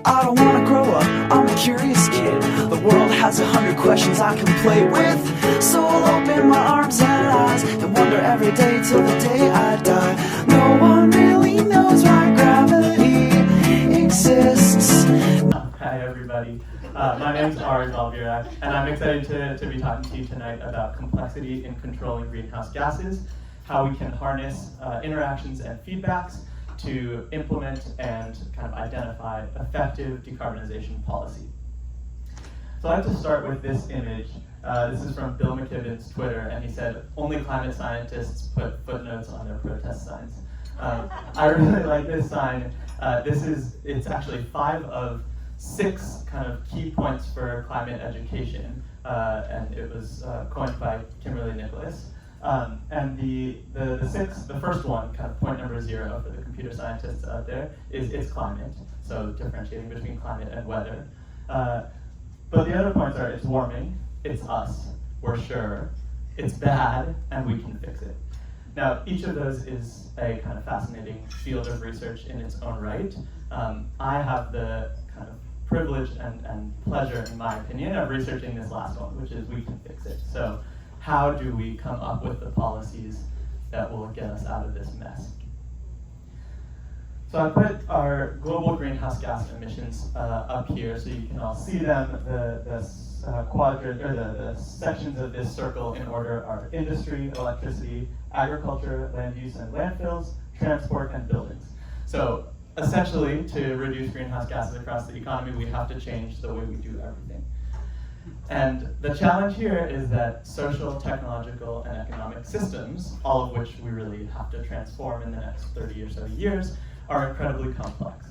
I don't wanna grow up, I'm a curious kid. The world has 100 questions I can play with. So I'll open my arms and eyes and wonder every day till the day I die. No one really knows why gravity exists. Hi everybody, my name is Ari Ball-Burack, and I'm excited to be talking to you tonight about complexity in controlling greenhouse gases, how we can harness interactions and feedbacks to implement and kind of identify effective decarbonization policy. So I'd like to start with this image. This is from Bill McKibben's Twitter, and he said, "Only climate scientists put footnotes on their protest signs." I really like this sign. It's actually 5 of 6 kind of key points for climate education, and it was coined by Kimberly Nicholas. And the first one, kind of point number 0 for the computer scientists out there, is it's climate, so differentiating between climate and weather. But the other points are it's warming, it's us, we're sure, it's bad, and we can fix it. Now, each of those is a kind of fascinating field of research in its own right. I have the kind of privilege and pleasure, in my opinion, of researching this last one, which is we can fix it. So how do we come up with the policies that will get us out of this mess? So I put our global greenhouse gas emissions up here so you can all see them. The quadrant, or the sections of this circle in order are industry, electricity, agriculture, land use and landfills, transport, and buildings. So essentially, to reduce greenhouse gases across the economy, we have to change the way we do everything. And the challenge here is that social, technological, and economic systems, all of which we really have to transform in the next 30 or so years, are incredibly complex.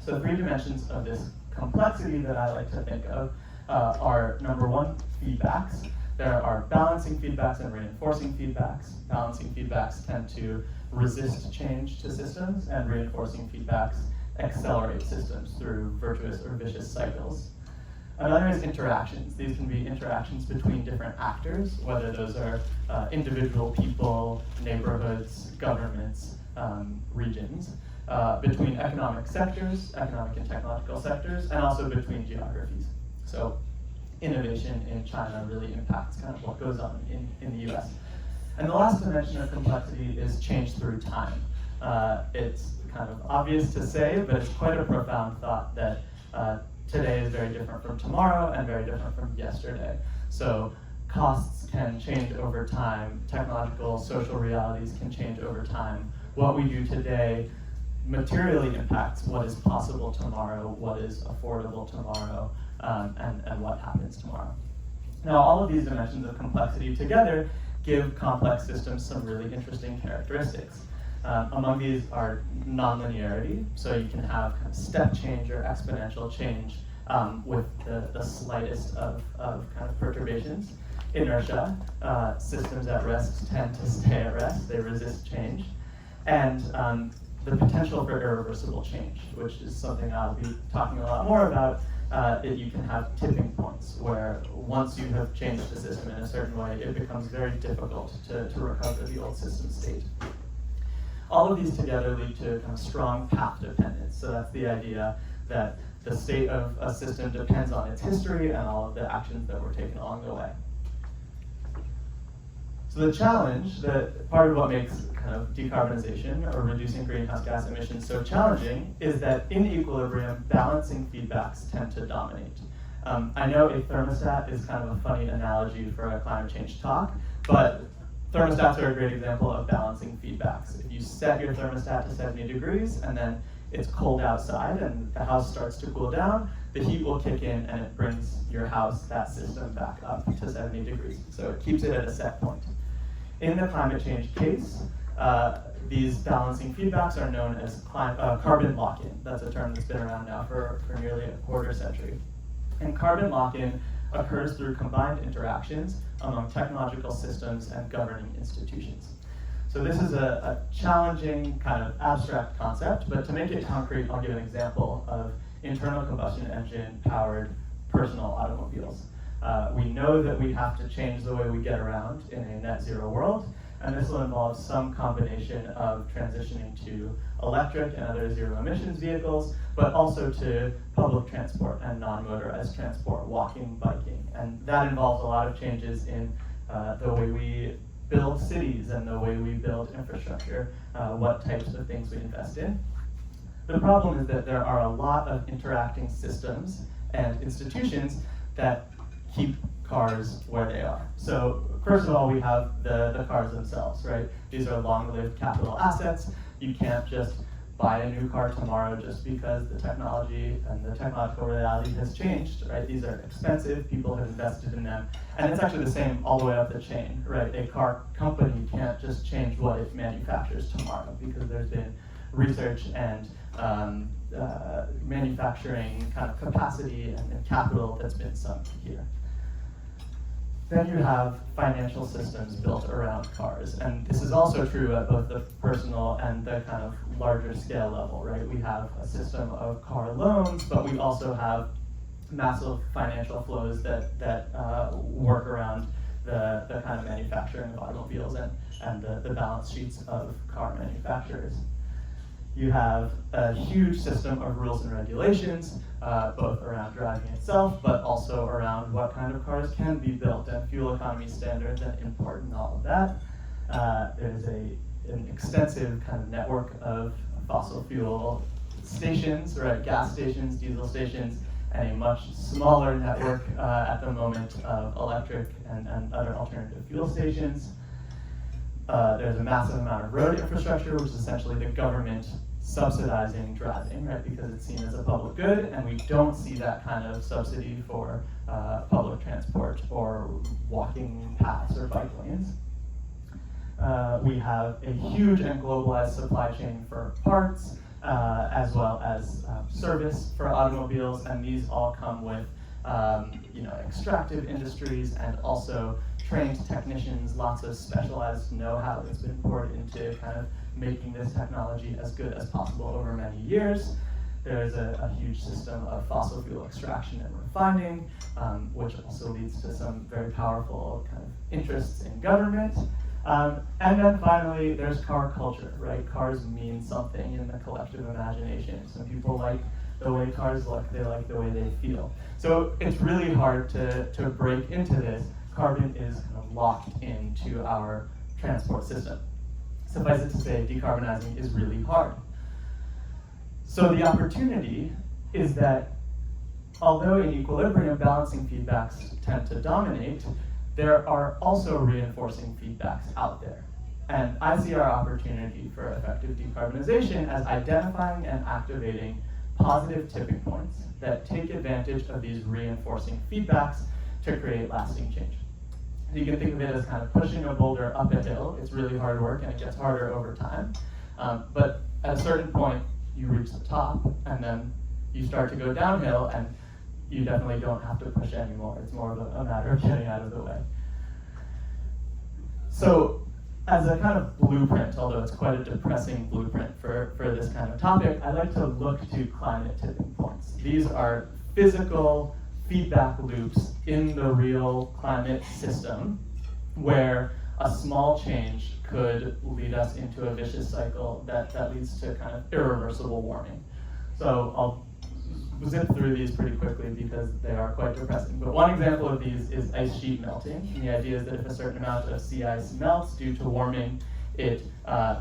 So 3 dimensions of this complexity that I like to think of are, number 1, feedbacks. There are balancing feedbacks and reinforcing feedbacks. Balancing feedbacks tend to resist change to systems, and reinforcing feedbacks accelerate systems through virtuous or vicious cycles. Another is interactions. These can be interactions between different actors, whether those are individual people, neighborhoods, governments, regions, between economic sectors, economic and technological sectors, and also between geographies. So innovation in China really impacts kind of what goes on in the US. And the last dimension of complexity is change through time. It's kind of obvious to say, but it's quite a profound thought that today is very different from tomorrow and very different from yesterday. So costs can change over time, technological, social realities can change over time. What we do today materially impacts what is possible tomorrow, what is affordable tomorrow, and what happens tomorrow. Now, all of these dimensions of complexity together give complex systems some really interesting characteristics. Among these are nonlinearity, so you can have kind of step change or exponential change with the slightest of kind of perturbations. Inertia, systems at rest tend to stay at rest, they resist change. And the potential for irreversible change, which is something I'll be talking a lot more about, that you can have tipping points where once you have changed the system in a certain way, it becomes very difficult to recover the old system state. All of these together lead to kind of strong path dependence. So that's the idea that the state of a system depends on its history and all of the actions that were taken along the way. So the challenge, that part of what makes kind of decarbonization or reducing greenhouse gas emissions so challenging is that in equilibrium, balancing feedbacks tend to dominate. I know a thermostat is kind of a funny analogy for a climate change talk, but thermostats are a great example of balancing feedbacks. If you set your thermostat to 70 degrees and then it's cold outside and the house starts to cool down, the heat will kick in and it brings your house, that system, back up to 70 degrees. So it keeps it at a set point. In the climate change case, these balancing feedbacks are known as carbon lock-in. That's a term that's been around now for nearly a quarter century. And carbon lock-in occurs through combined interactions among technological systems and governing institutions. So this is a challenging kind of abstract concept, but to make it concrete, I'll give an example of internal combustion engine powered personal automobiles. We know that we have to change the way we get around in a net zero world, And this will involve some combination of transitioning to electric and other zero emissions vehicles, but also to public transport and non-motorized transport, walking, biking. And that involves a lot of changes in the way we build cities and the way we build infrastructure, what types of things we invest in. The problem is that there are a lot of interacting systems and institutions that keep cars where they are. So first of all, we have the cars themselves, right? These are long-lived capital assets. You can't just buy a new car tomorrow just because the technology and the technological reality has changed, right? These are expensive, people have invested in them. And it's actually the same all the way up the chain, right? A car company can't just change what it manufactures tomorrow because there's been research and manufacturing kind of capacity and capital that's been sunk here. Then you have financial systems built around cars, and this is also true at both the personal and the kind of larger scale level, right? We have a system of car loans, but we also have massive financial flows that work around the kind of manufacturing of automobiles and the balance sheets of car manufacturers. You have a huge system of rules and regulations, both around driving itself, but also around what kind of cars can be built and fuel economy standards and import and all of that. There's an extensive kind of network of fossil fuel stations, right? Gas stations, diesel stations, and a much smaller network at the moment of electric and other alternative fuel stations. There's a massive amount of road infrastructure, which is essentially the government subsidizing driving, right? Because it's seen as a public good, and we don't see that kind of subsidy for public transport or walking paths or bike lanes. We have a huge and globalized supply chain for parts, as well as service for automobiles, and these all come with extractive industries and also trained technicians, lots of specialized know-how that's been poured into kind of making this technology as good as possible over many years. There's a huge system of fossil fuel extraction and refining, which also leads to some very powerful kind of interests in government. And then finally, there's car culture, right? Cars mean something in the collective imagination. Some people like the way cars look, they like the way they feel. So it's really hard to break into this. Carbon is kind of locked into our transport system. Suffice it to say, decarbonizing is really hard. So the opportunity is that although in equilibrium balancing feedbacks tend to dominate, there are also reinforcing feedbacks out there. And I see our opportunity for effective decarbonization as identifying and activating positive tipping points that take advantage of these reinforcing feedbacks to create lasting change. You can think of it as kind of pushing a boulder up a hill. It's really hard work and it gets harder over time. But at a certain point, you reach the top and then you start to go downhill and you definitely don't have to push anymore. It's more of a matter of getting out of the way. So as a kind of blueprint, although it's quite a depressing blueprint for this kind of topic, I like to look to climate tipping points. These are physical feedback loops in the real climate system where a small change could lead us into a vicious cycle that leads to kind of irreversible warming. So I'll zip through these pretty quickly because they are quite depressing. But one example of these is ice sheet melting. And the idea is that if a certain amount of sea ice melts due to warming, it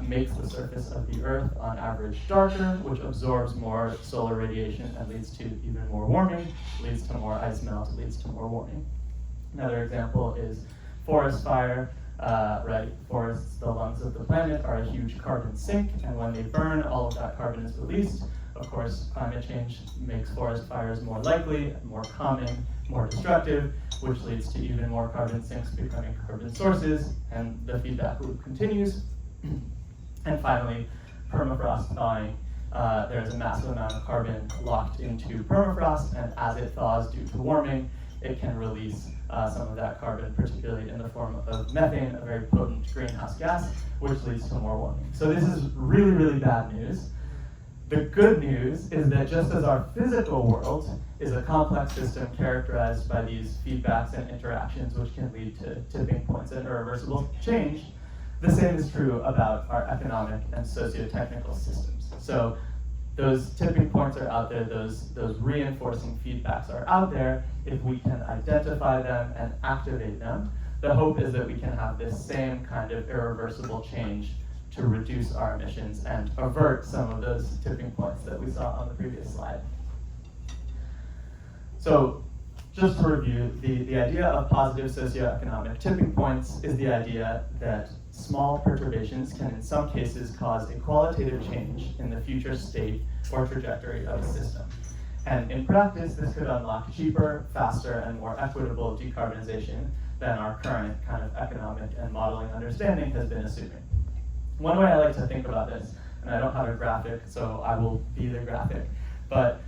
makes the surface of the Earth on average darker, which absorbs more solar radiation and leads to even more warming, leads to more ice melt, leads to more warming. Another example is forest fire. Right, forests, the lungs of the planet, are a huge carbon sink, and when they burn, all of that carbon is released. Of course, climate change makes forest fires more likely, more common, more destructive, which leads to even more carbon sinks becoming carbon sources, and the feedback loop continues. And finally, permafrost thawing. There's a massive amount of carbon locked into permafrost, and as it thaws due to warming, it can release some of that carbon, particularly in the form of methane, a very potent greenhouse gas, which leads to more warming. So this is really, really bad news. The good news is that just as our physical world is a complex system characterized by these feedbacks and interactions which can lead to tipping points and irreversible change, The same is true about our economic and socio-technical systems. So those tipping points are out there, those reinforcing feedbacks are out there. If we can identify them and activate them, the hope is that we can have this same kind of irreversible change to reduce our emissions and avert some of those tipping points that we saw on the previous slide. So just to review, the idea of positive socioeconomic tipping points is the idea that small perturbations can in some cases cause a qualitative change in the future state or trajectory of a system. And in practice, this could unlock cheaper, faster, and more equitable decarbonization than our current kind of economic and modeling understanding has been assuming. One way I like to think about this, and I don't have a graphic, so I will be the graphic, but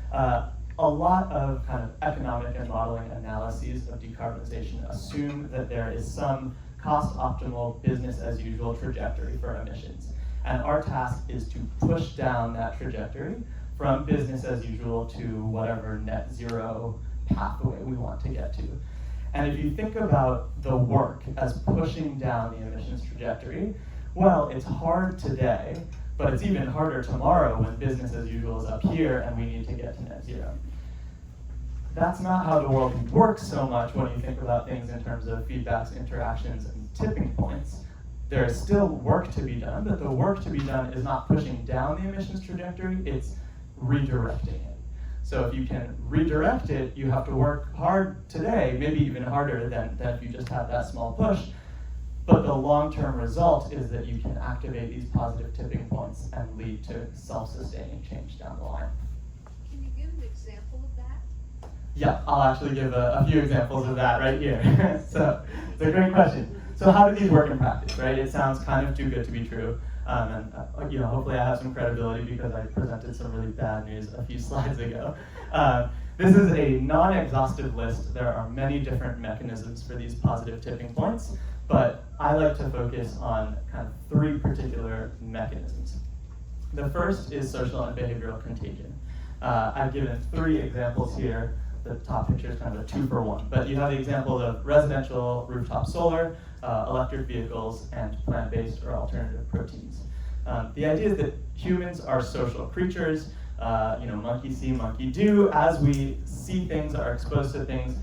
a lot of kind of economic and modeling analyses of decarbonization assume that there is some cost-optimal, business-as-usual trajectory for emissions. And our task is to push down that trajectory from business as usual to whatever net zero pathway we want to get to. And if you think about the work as pushing down the emissions trajectory, well, it's hard today, but it's even harder tomorrow when business as usual is up here and we need to get to net zero. That's not how the world works so much when you think about things in terms of feedbacks, interactions, and tipping points. There is still work to be done, but the work to be done is not pushing down the emissions trajectory, it's redirecting it. So if you can redirect it, you have to work hard today, maybe even harder than if you just had that small push. But the long-term result is that you can activate these positive tipping points and lead to self-sustaining change down the line. Can you give an example of that? Yeah, I'll actually give a few examples of that right here. So it's a great question. So how do these work in practice, right? It sounds kind of too good to be true. And hopefully I have some credibility because I presented some really bad news a few slides ago. This is a non-exhaustive list. There are many different mechanisms for these positive tipping points, but I like to focus on kind of three particular mechanisms. The first is social and behavioral contagion. I've given three examples here. The top picture is kind of a 2-for-1, but you have the example of residential rooftop solar, electric vehicles, and plant-based or alternative proteins. The idea is that humans are social creatures. Monkey see, monkey do. As we see things, are exposed to things,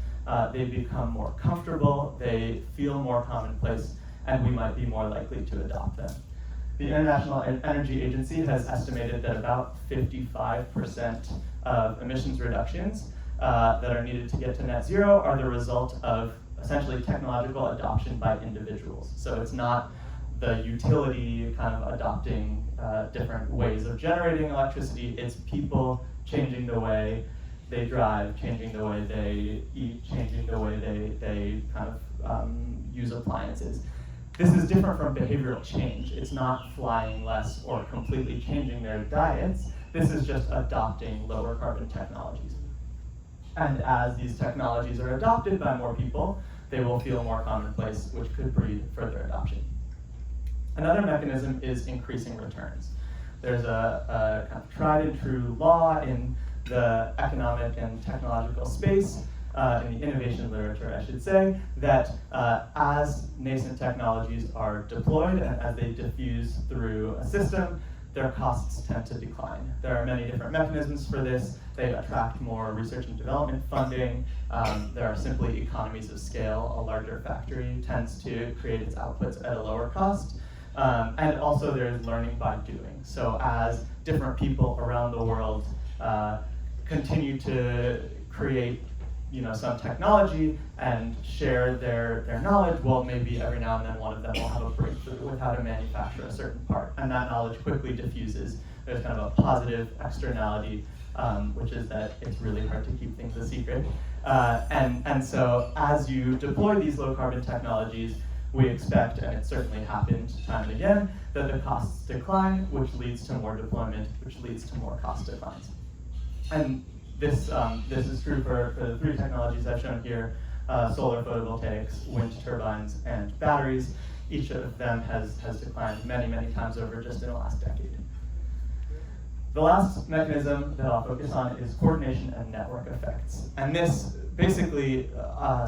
they become more comfortable, they feel more commonplace, and we might be more likely to adopt them. The International Energy Agency has estimated that about 55% of emissions reductions that are needed to get to net zero are the result of essentially technological adoption by individuals. So it's not the utility kind of adopting different ways of generating electricity, it's people changing the way they drive, changing the way they eat, changing the way they kind of use appliances. This is different from behavioral change. It's not flying less or completely changing their diets. This is just adopting lower carbon technologies. And as these technologies are adopted by more people, they will feel more commonplace, which could breed further adoption. Another mechanism is increasing returns. There's a kind of tried and true law in the economic and technological space, in the innovation literature, I should say, that as nascent technologies are deployed and as they diffuse through a system, their costs tend to decline. There are many different mechanisms for this. They attract more research and development funding. There are simply economies of scale. A larger factory tends to create its outputs at a lower cost. And also there's learning by doing. So as different people around the world continue to create some technology and share their knowledge, well, maybe every now and then one of them will have a breakthrough with how to manufacture a certain part, and that knowledge quickly diffuses. There's kind of a positive externality, which is that it's really hard to keep things a secret. And so as you deploy these low carbon technologies, we expect, and it certainly happened time and again, that the costs decline, which leads to more deployment, which leads to more cost declines. And this is true for the three technologies I've shown here, solar photovoltaics, wind turbines, and batteries. Each of them has declined many, many times over just in the last decade. The last mechanism that I'll focus on is coordination and network effects. And this basically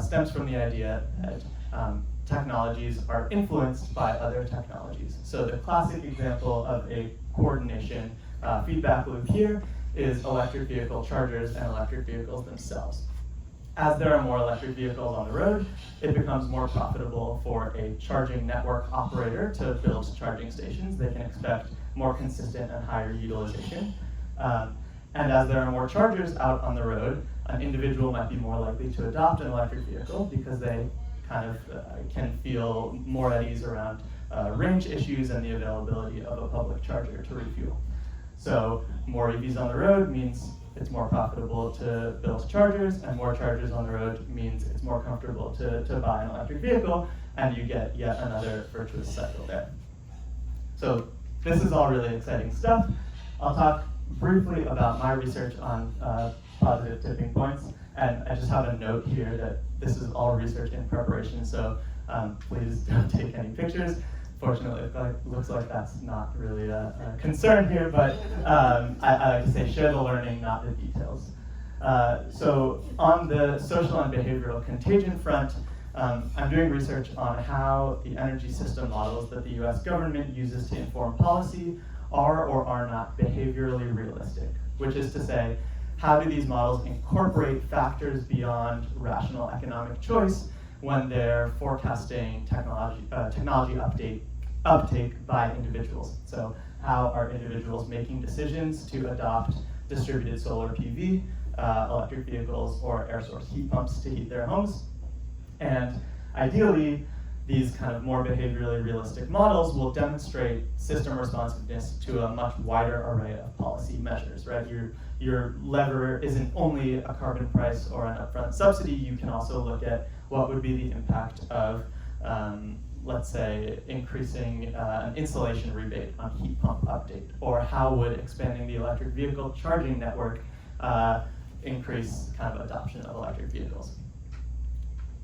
stems from the idea that technologies are influenced by other technologies. So the classic example of a coordination feedback loop here is electric vehicle chargers and electric vehicles themselves. As there are more electric vehicles on the road, it becomes more profitable for a charging network operator to build charging stations. They can expect more consistent and higher utilization. And as there are more chargers out on the road, an individual might be more likely to adopt an electric vehicle because they kind of can feel more at ease around range issues and the availability of a public charger to refuel. So more EVs on the road means it's more profitable to build chargers, and more chargers on the road means it's more comfortable to buy an electric vehicle, and you get yet another virtuous cycle there. So this is all really exciting stuff. I'll talk briefly about my research on positive tipping points, and I just have a note here that this is all research in preparation, so please don't take any pictures. Fortunately, it looks like that's not really a concern here, but I like to say share the learning, not the details. So on the social and behavioral contagion front, I'm doing research on how the energy system models that the US government uses to inform policy are or are not behaviorally realistic, which is to say, how do these models incorporate factors beyond rational economic choice when they're forecasting technology uptake by individuals? So how are individuals making decisions to adopt distributed solar PV, electric vehicles, or air source heat pumps to heat their homes? And ideally, these kind of more behaviorally realistic models will demonstrate system responsiveness to a much wider array of policy measures, right? Your lever isn't only a carbon price or an upfront subsidy. You can also look at what would be the impact of, let's say, increasing an installation rebate on heat pump update, or how would expanding the electric vehicle charging network increase kind of adoption of electric vehicles.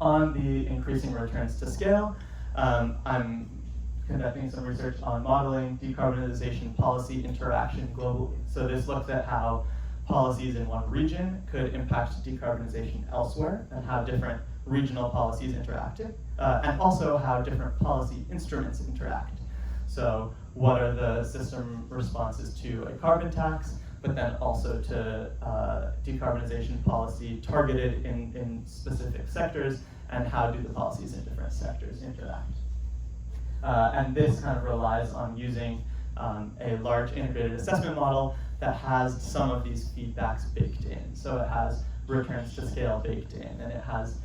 On the increasing returns to scale, I'm conducting some research on modeling decarbonization policy interaction globally. So this looks at how policies in one region could impact decarbonization elsewhere, and how different regional policies interact, and also how different policy instruments interact. So what are the system responses to a carbon tax, but then also to decarbonization policy targeted in specific sectors, and how do the policies in different sectors interact? And this kind of relies on using a large integrated assessment model that has some of these feedbacks baked in. So it has returns to scale baked in, and it has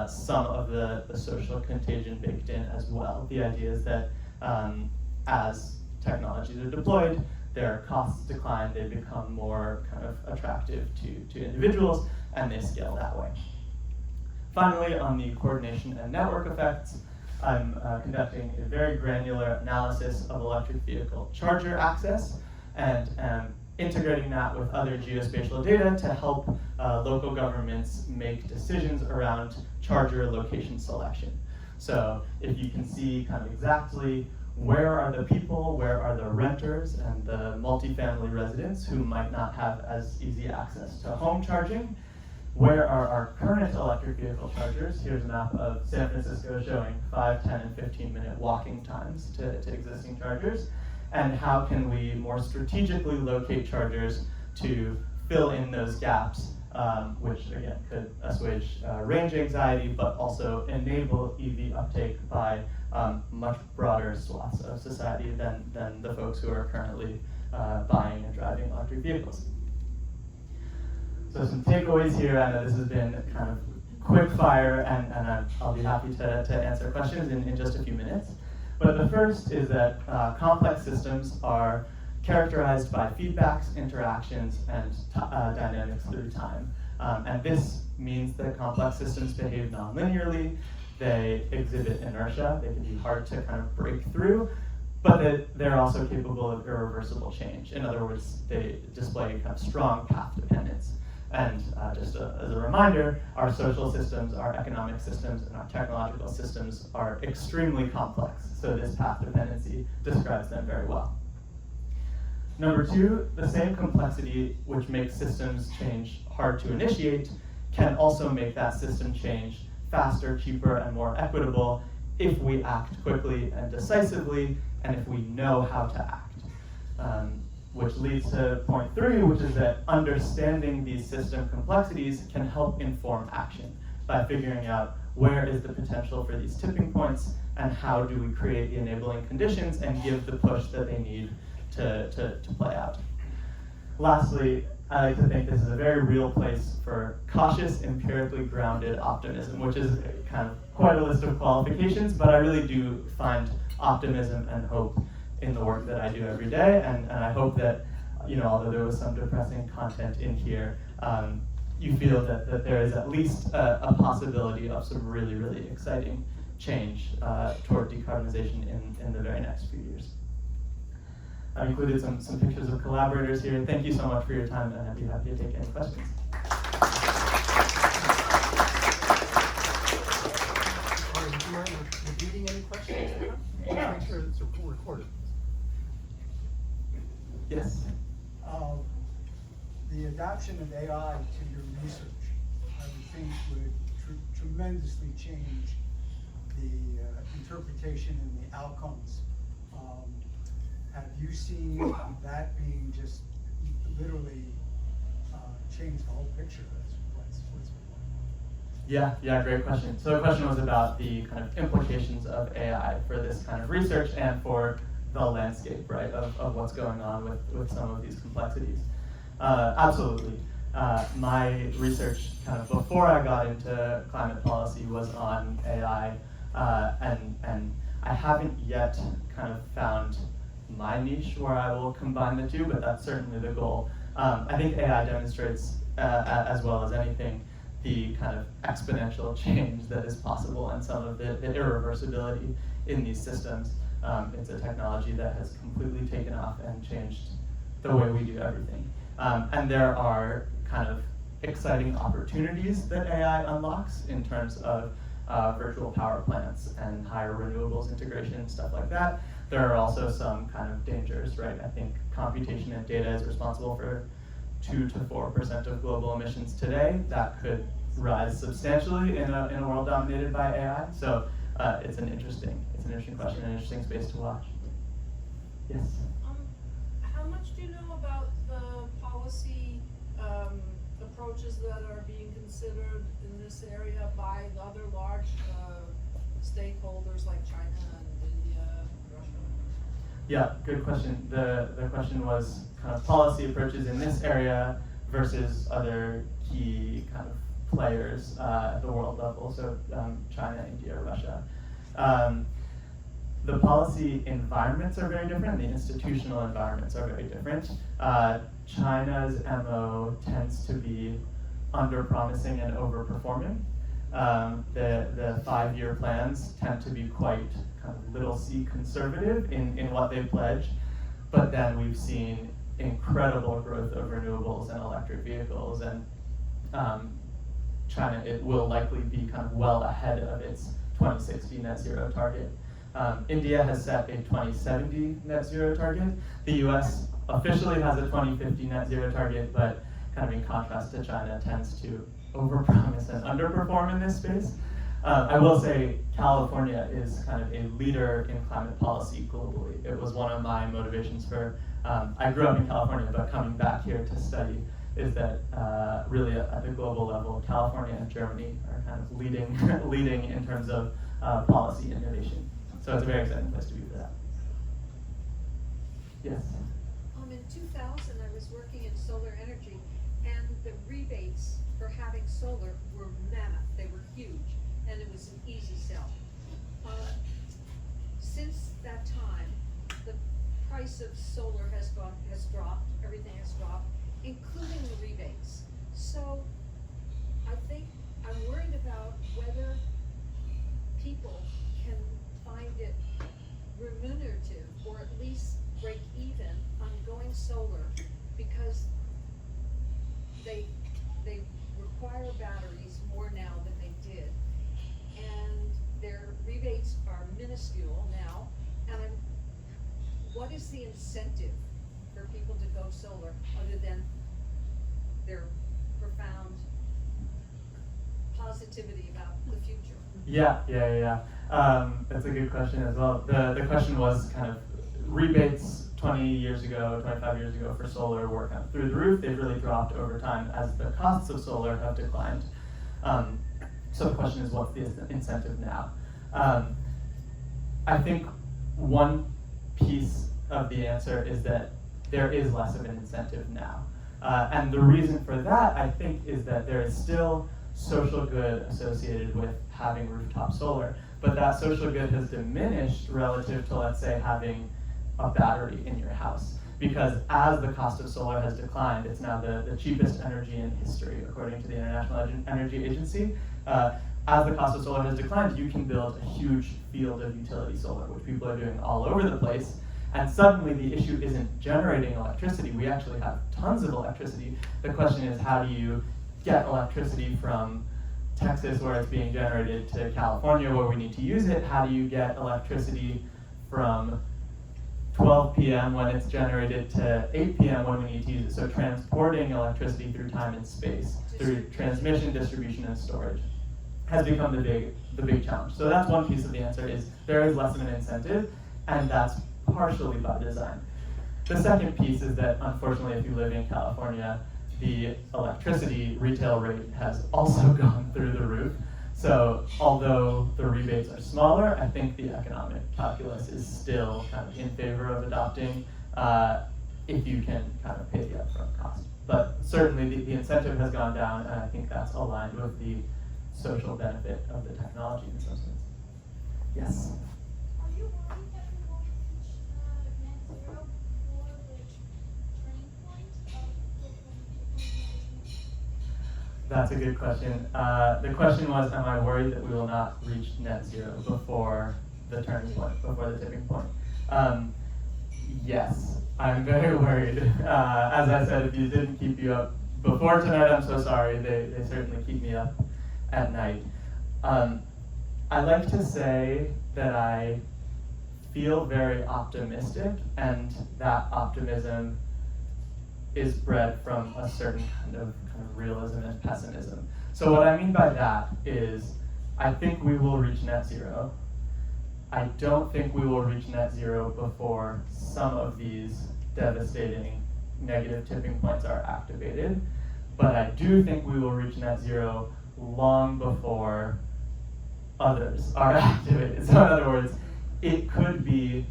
some of the social contagion baked in as well. The idea is that as technologies are deployed, their costs decline, they become more kind of attractive to individuals, and they scale that way. Finally, on the coordination and network effects, I'm conducting a very granular analysis of electric vehicle charger access, and integrating that with other geospatial data to help local governments make decisions around charger location selection. So if you can see kind of exactly where are the people, where are the renters and the multifamily residents who might not have as easy access to home charging, where are our current electric vehicle chargers? Here's a map of San Francisco showing 5, 10, and 15-minute walking times to existing chargers. And how can we more strategically locate chargers to fill in those gaps, which again could assuage range anxiety, but also enable EV uptake by much broader swaths of society than the folks who are currently buying and driving electric vehicles. So some takeaways here. I know this has been kind of quick fire, and I'll be happy to answer questions in just a few minutes. But the first is that complex systems are characterized by feedbacks, interactions, and dynamics through time. And this means that complex systems behave non-linearly, they exhibit inertia, they can be hard to kind of break through, but that they're also capable of irreversible change. In other words, they display kind of strong path dependence. And just as a reminder, our social systems, our economic systems, and our technological systems are extremely complex, so this path dependency describes them very well. Number two, the same complexity which makes systems change hard to initiate can also make that system change faster, cheaper, and more equitable if we act quickly and decisively, and if we know how to act. Which leads to point 3, which is that understanding these system complexities can help inform action by figuring out where is the potential for these tipping points and how do we create the enabling conditions and give the push that they need to play out. Lastly, I like to think this is a very real place for cautious, empirically grounded optimism, which is kind of quite a list of qualifications, but I really do find optimism and hope in the work that I do every day, and I hope that, although there was some depressing content in here, you feel that there is at least a possibility of some really, really exciting change toward decarbonization in the very next few years. I've included some pictures of collaborators here. Thank you so much for your time, and I'd be happy to take any questions. Do you mind repeating any questions? Yeah. Make sure it's recorded. Yes. The adoption of AI to your research, I would think, would tremendously change the interpretation and the outcomes. Have you seen that being just literally change the whole picture? That's what's Yeah, great question. So the question was about the kind of implications of AI for this kind of research and for the landscape, right, of what's going on with some of these complexities. Absolutely. My research kind of before I got into climate policy was on AI, and I haven't yet kind of found my niche where I will combine the two, but that's certainly the goal. I think AI demonstrates, as well as anything, the kind of exponential change that is possible and some of the irreversibility in these systems. It's a technology that has completely taken off and changed the way we do everything. And there are kind of exciting opportunities that AI unlocks in terms of virtual power plants and higher renewables integration, stuff like that. There are also some kind of dangers, right? I think computation and data is responsible for 2 to 4% of global emissions today. That could rise substantially in a world dominated by AI. So it's an interesting question, an interesting space to watch. Yes. How much do you know about the policy approaches that are being considered in this area by the other large stakeholders like China and India, Russia? Yeah, good question. The question was kind of policy approaches in this area versus other key kind of players at the world level, so China, India, Russia. The policy environments are very different, the institutional environments are very different. China's MO tends to be under-promising and over-performing. The 5-year plans tend to be quite kind of little c conservative in what they pledge, but then we've seen incredible growth of renewables and electric vehicles, and China, it will likely be kind of well ahead of its 2060 net zero target. India has set a 2070 net zero target. The US officially has a 2050 net zero target, but kind of in contrast to China, tends to overpromise and underperform in this space. I will say California is kind of a leader in climate policy globally. It was one of my motivations for, I grew up in California, but coming back here to study is that really at the global level, California and Germany are kind of leading in terms of policy innovation. So it's a very exciting place to be for that. Yes? In 2000, I was working in solar energy, and the rebates for having solar were mammoth. They were huge, and it was an easy sell. Since that time, the price of solar has dropped. Everything has dropped, including the rebates. So I think I'm worried about whether people can find it remunerative, or at least break even on going solar, because they require batteries more now than they did, and their rebates are minuscule now. And what is the incentive for people to go solar other than their profound positivity about the future? Yeah. That's a good question as well. The question was kind of rebates 20 years ago, 25 years ago for solar were kind of through the roof. They've really dropped over time as the costs of solar have declined. So the question is, what's the incentive now? I think one piece of the answer is that there is less of an incentive now. And the reason for that, I think, is that there is still social good associated with having rooftop solar, but that social good has diminished relative to, let's say, having a battery in your house. Because as the cost of solar has declined, it's now the cheapest energy in history, according to the International Energy Agency. As the cost of solar has declined, you can build a huge field of utility solar, which people are doing all over the place. And suddenly the issue isn't generating electricity. We actually have tons of electricity. The question is, how do you get electricity from Texas, where it's being generated, to California, where we need to use it? How do you get electricity from 12 p.m. when it's generated to 8 p.m. when we need to use it? So transporting electricity through time and space, through transmission, distribution, and storage, has become the big challenge. So that's one piece of the answer, is there is less of an incentive, and that's partially by design. The second piece is that, unfortunately, if you live in California, the electricity retail rate has also gone through the roof. So although the rebates are smaller, I think the economic calculus is still kind of in favor of adopting if you can kind of pay the upfront cost. But certainly the incentive has gone down, and I think that's aligned with the social benefit of the technology in some sense. Yes? Are you worried that we won't reach net zero before the turning point of the 2019? That's a good question. The question was, am I worried that we will not reach net zero before the turning point, before the tipping point? Yes, I'm very worried. As I said, if these didn't keep you up before tonight, I'm so sorry. They certainly keep me up at night. I like to say that I feel very optimistic, and that optimism is bred from a certain kind of realism and pessimism. So what I mean by that is, I think we will reach net zero. I don't think we will reach net zero before some of these devastating negative tipping points are activated, but I do think we will reach net zero long before others are activated. So in other words, it could be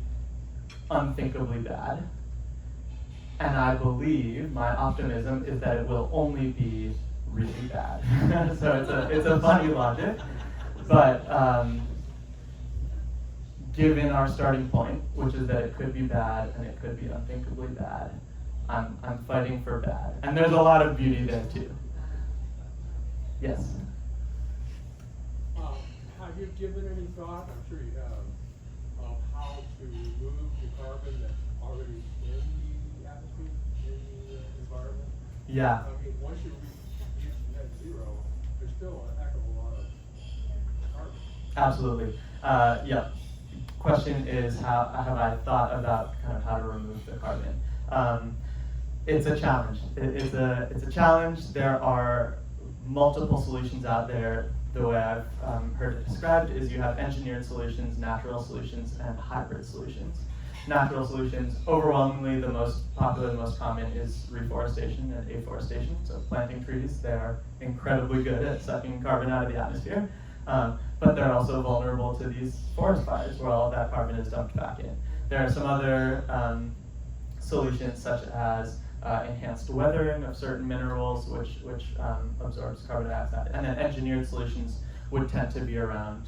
unthinkably bad, and I believe, my optimism is that it will only be really bad. So it's a funny logic, but given our starting point, which is that it could be bad and it could be unthinkably bad, I'm fighting for bad. And there's a lot of beauty there too. Yes? Have you given any thought, I'm sure you have, of how to remove the carbon that's already in the atmosphere, in the environment? Yeah. I mean, once you reach net zero, there's still a heck of a lot of carbon. Absolutely. Yeah. Question is, how have I thought about kind of how to remove the carbon? It's a challenge. It's a challenge. There are multiple solutions out there. The way I've heard it described is you have engineered solutions, natural solutions, and hybrid solutions. Natural solutions, overwhelmingly the most popular, the most common is reforestation and afforestation. So planting trees, they're incredibly good at sucking carbon out of the atmosphere. But they're also vulnerable to these forest fires where all of that carbon is dumped back in. There are some other solutions, such as enhanced weathering of certain minerals, which absorbs carbon dioxide. And then engineered solutions would tend to be around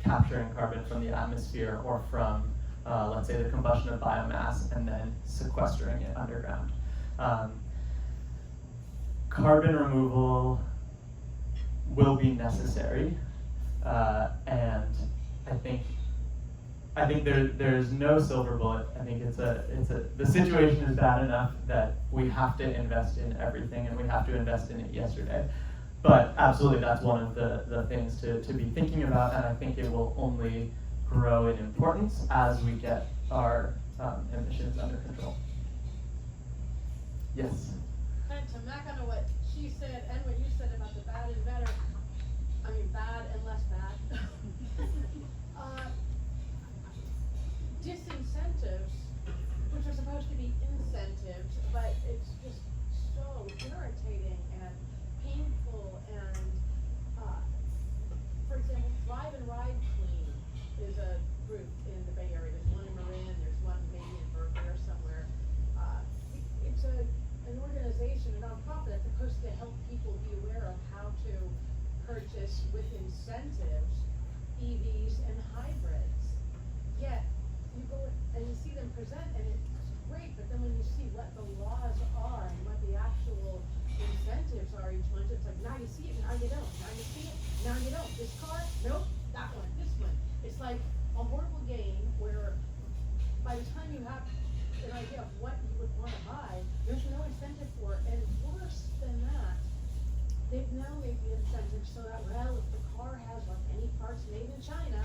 capturing carbon from the atmosphere or from, let's say, the combustion of biomass and then sequestering it underground. Carbon removal will be necessary, and I think there's no silver bullet. I think the situation is bad enough that we have to invest in everything, and we have to invest in it yesterday. But absolutely, that's one of the things to be thinking about, and I think it will only grow in importance as we get our emissions under control. Yes? And to back onto what she said and what you said about the bad and better, I mean bad and less bad. incentives EVs and hybrids. Yet, you go and you see them present and it's great, but then when you see what the laws are and what the actual incentives are each month, it's like, now you see it, now you don't, now you see it, now you don't. This car, nope, that one, this one. It's like a horrible game where by the time you have an idea of what you would want to buy, there's no incentive for it. And worse than that, they've now made the incentive so that, well, if the car has like any parts made in China,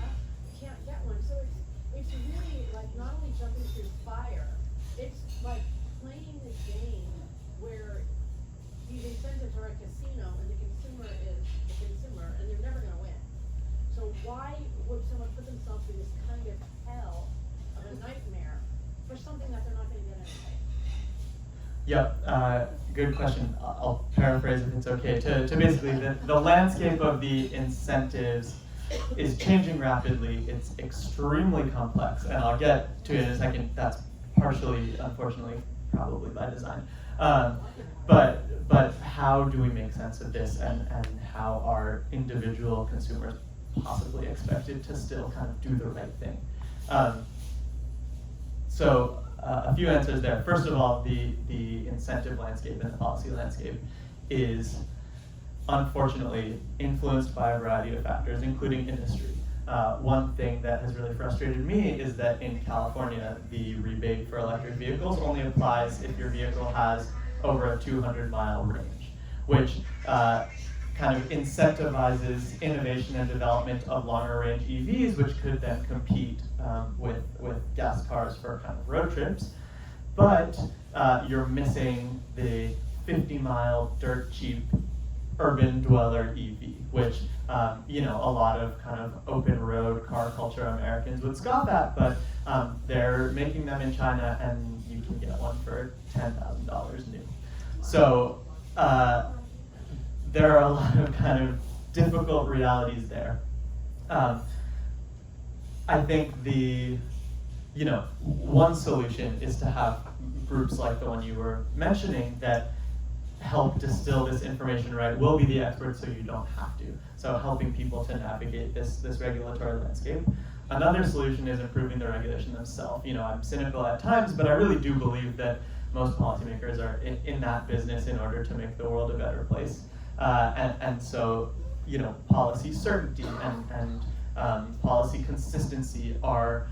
you can't get one. So it's really like not only jumping through fire, it's like playing the game where these incentives are a casino and the consumer is the consumer and they're never gonna win. So why would someone put themselves in this kind of hell of a nightmare for something that they're not gonna get anyway? Yep, good question. I'll paraphrase if it's okay. To basically, the landscape of the incentives is changing rapidly. It's extremely complex, and I'll get to it in a second. That's partially, unfortunately, probably by design. But how do we make sense of this, and how are individual consumers possibly expected to still kind of do the right thing? So a few answers there. First of all, the incentive landscape and the policy landscape is unfortunately influenced by a variety of factors, including industry. One thing that has really frustrated me is that in California, the rebate for electric vehicles only applies if your vehicle has over a 200-mile range, which kind of incentivizes innovation and development of longer range EVs, which could then compete with gas cars for kind of road trips. But you're missing the 50-mile dirt cheap urban dweller EV, which a lot of kind of open road car culture Americans would scoff at, but they're making them in China and you can get one for $10,000 new. So there are a lot of kind of difficult realities there. I think one solution is to have groups like the one you were mentioning that help distill this information right. We'll be the experts so you don't have to. So helping people to navigate this regulatory landscape. Another solution is improving the regulation themselves. I'm cynical at times, but I really do believe that most policymakers are in that business in order to make the world a better place. And so, policy certainty and policy consistency are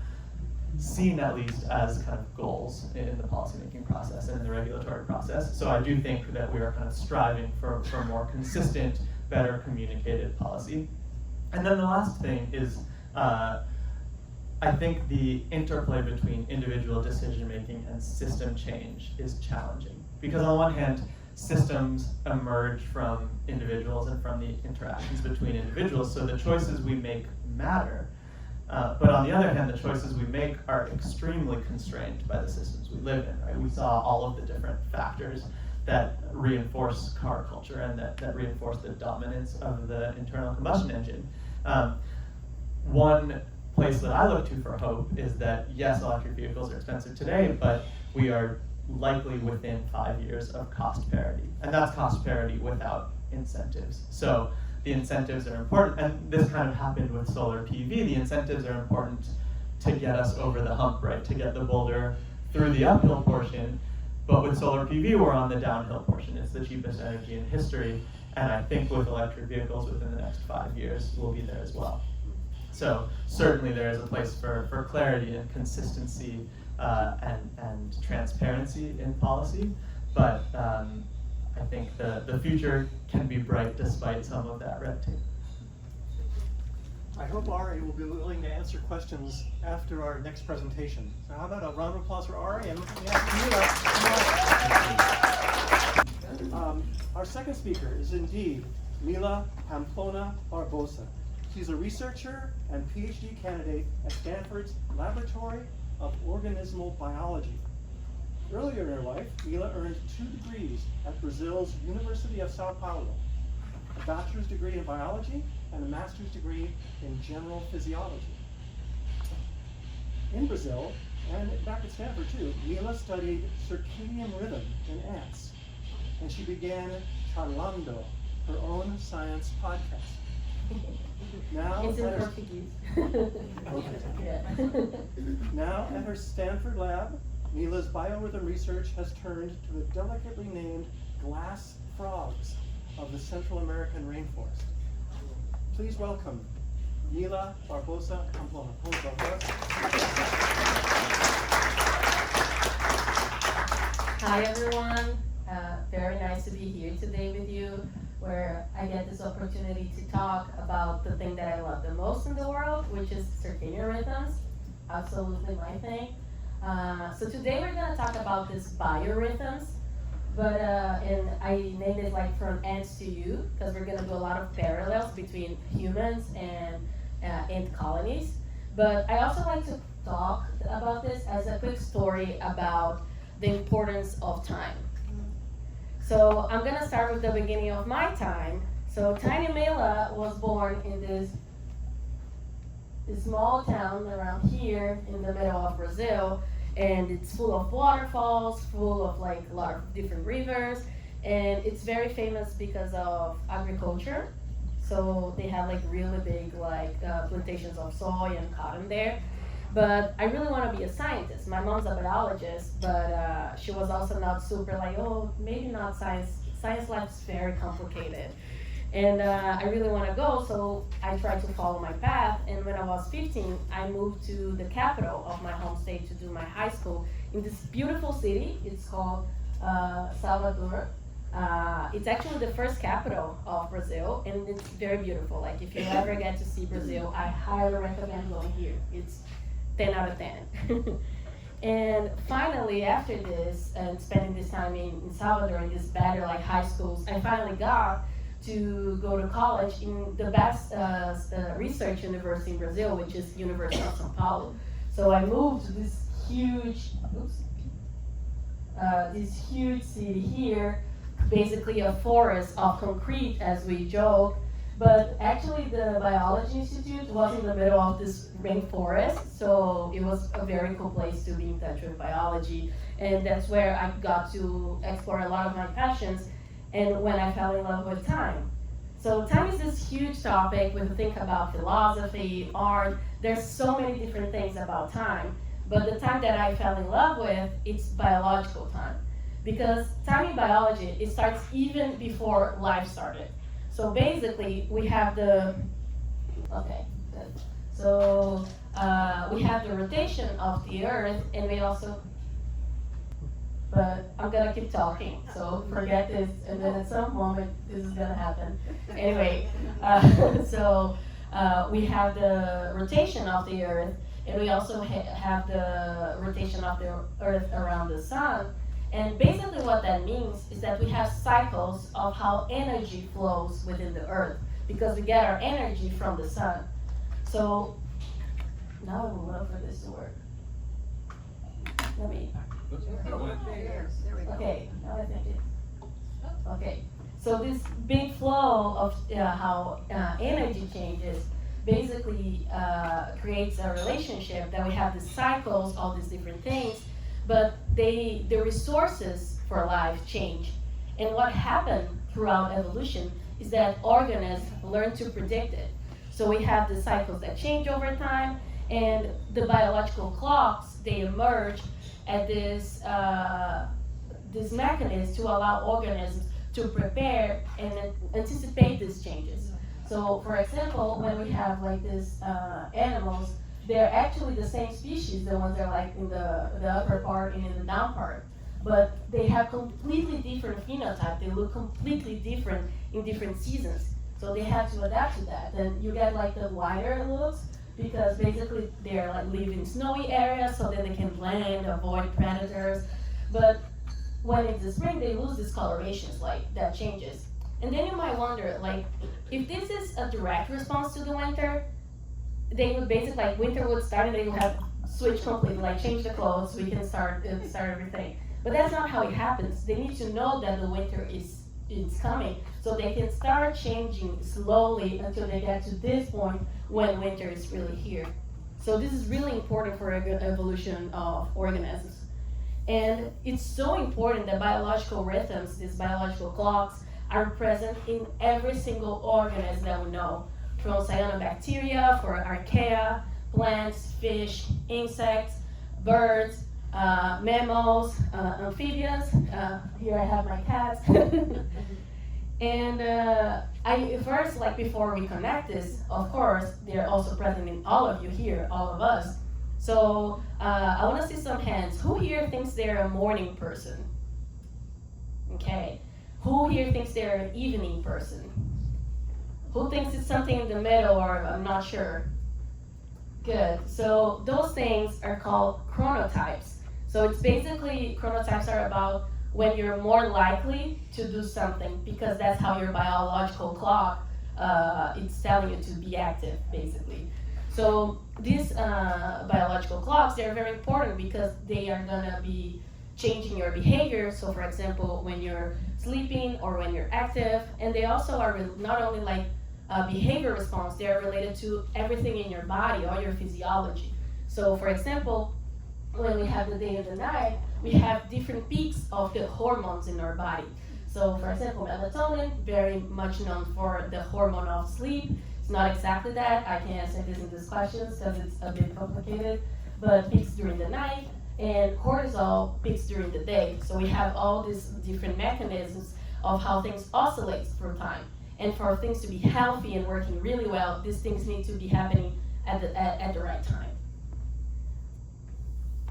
seen at least as kind of goals in the policymaking process and in the regulatory process. So I do think that we are kind of striving for more consistent, better communicated policy. And then the last thing is, I think the interplay between individual decision making and system change is challenging. Because on one hand, systems emerge from individuals and from the interactions between individuals, so the choices we make matter. But on the other hand, the choices we make are extremely constrained by the systems we live in, right? We saw all of the different factors that reinforce car culture and that reinforce the dominance of the internal combustion engine. One place that I look to for hope is that, yes, electric vehicles are expensive today, but we are likely within 5 years of cost parity. And that's cost parity without incentives. So the incentives are important, and this kind of happened with solar PV. The incentives are important to get us over the hump, right? To get the boulder through the uphill portion. But with solar PV, we're on the downhill portion. It's the cheapest energy in history. And I think with electric vehicles within the next 5 years, we'll be there as well. So certainly there is a place for clarity and consistency and transparency in policy. But I think the future can be bright despite some of that red tape. I hope Ari will be willing to answer questions after our next presentation. So how about a round of applause for Ari, and we ask Mila. Our second speaker is indeed Mila Pamplona-Barbosa. She's a researcher and PhD candidate at Stanford's Laboratory of Organismal Biology. Earlier in her life, Mila earned 2 degrees at Brazil's University of Sao Paulo, a bachelor's degree in biology and a master's degree in general physiology. In Brazil, and back at Stanford too, Mila studied circadian rhythm in ants, and she began Charlando, her own science podcast. Now It's in at her- Portuguese. Okay. Yeah. Now at her Stanford lab, Mila's biorhythm research has turned to the delicately named glass frogs of the Central American rainforest. Please welcome Mila Pamplona-Barbosa. Hi everyone, very nice to be here today with you, where I get this opportunity to talk about the thing that I love the most in the world, which is circadian rhythms. Absolutely my thing. So today we're going to talk about this biorhythms, but and I named it like from ants to you, because we're going to do a lot of parallels between humans and ant colonies. But I also like to talk about this as a quick story about the importance of time. So I'm gonna start with the beginning of my time. So Tiny Mila was born in this small town around here in the middle of Brazil, and it's full of waterfalls, full of like a lot of different rivers, and it's very famous because of agriculture. So they have like really big like plantations of soy and cotton there. But I really want to be a scientist. My mom's a biologist, but she was also not super like, oh, maybe not science. Science life's very complicated. And I really want to go, so I tried to follow my path. And when I was 15, I moved to the capital of my home state to do my high school in this beautiful city. It's called Salvador. It's actually the first capital of Brazil, and it's very beautiful. Like if you ever get to see Brazil, I highly recommend going here. It's 10 out of 10. And finally, after this, and spending this time in Salvador, in this better like high schools, I finally got to go to college in the best research university in Brazil, which is University of São Paulo. So I moved to this huge city here, basically a forest of concrete, as we joke. But actually the Biology Institute was in the middle of this rainforest, so it was a very cool place to be in touch with biology. And that's where I got to explore a lot of my passions, and when I fell in love with time. So time is this huge topic when you think about philosophy, art. There's so many different things about time, but the time that I fell in love with, it's biological time. Because time in biology, it starts even before life started. So basically, we have the, okay, good. So we have the rotation of the Earth, and we also, but I'm gonna keep talking, so forget this, and then at some moment, this is gonna happen. Anyway, so we have the rotation of the Earth, and we also have the rotation of the Earth around the Sun. And basically what that means is that we have cycles of how energy flows within the Earth, because we get our energy from the sun. So now I would love for this to work. Let me. Okay, now I think it. Okay, so this big flow of how energy changes basically creates a relationship that we have the cycles, all these different things. But the resources for life change. And what happened throughout evolution is that organisms learn to predict it. So we have the cycles that change over time, and the biological clocks, they emerge at this mechanism to allow organisms to prepare and anticipate these changes. So for example, when we have like these animals, they're actually the same species, the ones that are like in the upper part and in the down part. But they have completely different phenotype. They look completely different in different seasons. So they have to adapt to that. And you get like the wider looks, because basically they're like live in snowy areas, so then they can blend, avoid predators. But when it's the spring, they lose these colorations, like that changes. And then you might wonder, like, if this is a direct response to the winter, they would basically, like, winter would start and they would have switch completely, like change the clothes, we can start everything. But that's not how it happens. They need to know that the winter is coming, so they can start changing slowly until they get to this point when winter is really here. So this is really important for evolution of organisms. And it's so important that biological rhythms, these biological clocks, are present in every single organism that we know, from cyanobacteria for archaea, plants, fish, insects, birds, mammals, amphibians. Here I have my cats. And I first, like before we connect this, of course, they're also present in all of you here, all of us. So I want to see some hands. Who here thinks they're a morning person? Okay. Who here thinks they're an evening person? Who thinks it's something in the middle, or I'm not sure? Good. So those things are called chronotypes. So it's basically, chronotypes are about when you're more likely to do something, because that's how your biological clock, it's telling you to be active, basically. So these biological clocks, they're very important because they are gonna be changing your behavior. So for example, when you're sleeping or when you're active, and they also are not only like behavior response, they are related to everything in your body, all your physiology. So for example, when we have the day and the night, we have different peaks of the hormones in our body. So for example, melatonin, very much known for the hormone of sleep. It's not exactly that. I can answer this in these questions because it's a bit complicated, but peaks during the night, and cortisol peaks during the day. So we have all these different mechanisms of how things oscillate through time. And for things to be healthy and working really well, these things need to be happening at the right time.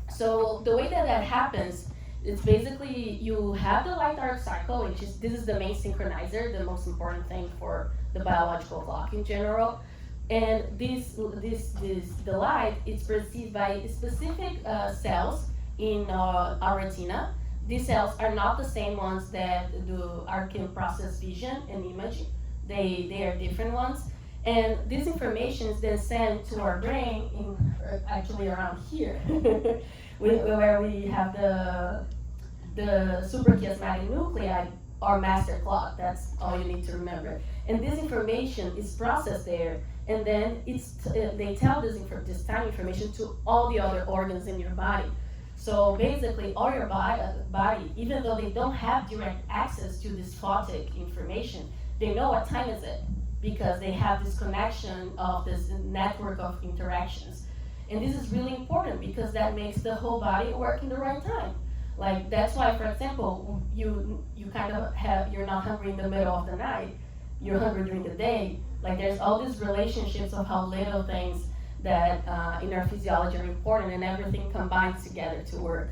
So the way that happens is basically you have the light-dark cycle, which is, this is the main synchronizer, the most important thing for the biological clock in general. And the light is perceived by specific cells in our retina. These cells are not the same ones that can process vision and imaging. They are different ones. And this information is then sent to our brain, actually around here, where we have the suprachiasmatic nuclei, our master clock. That's all you need to remember. And this information is processed there, and then they tell this time information to all the other organs in your body. So basically, all your body, even though they don't have direct access to this photic information, they know what time is it, because they have this connection of this network of interactions. And this is really important because that makes the whole body work in the right time. Like, that's why, for example, you kind of you're not hungry in the middle of the night, you're hungry during the day. Like, there's all these relationships of how little things that in our physiology are important, and everything combines together to work.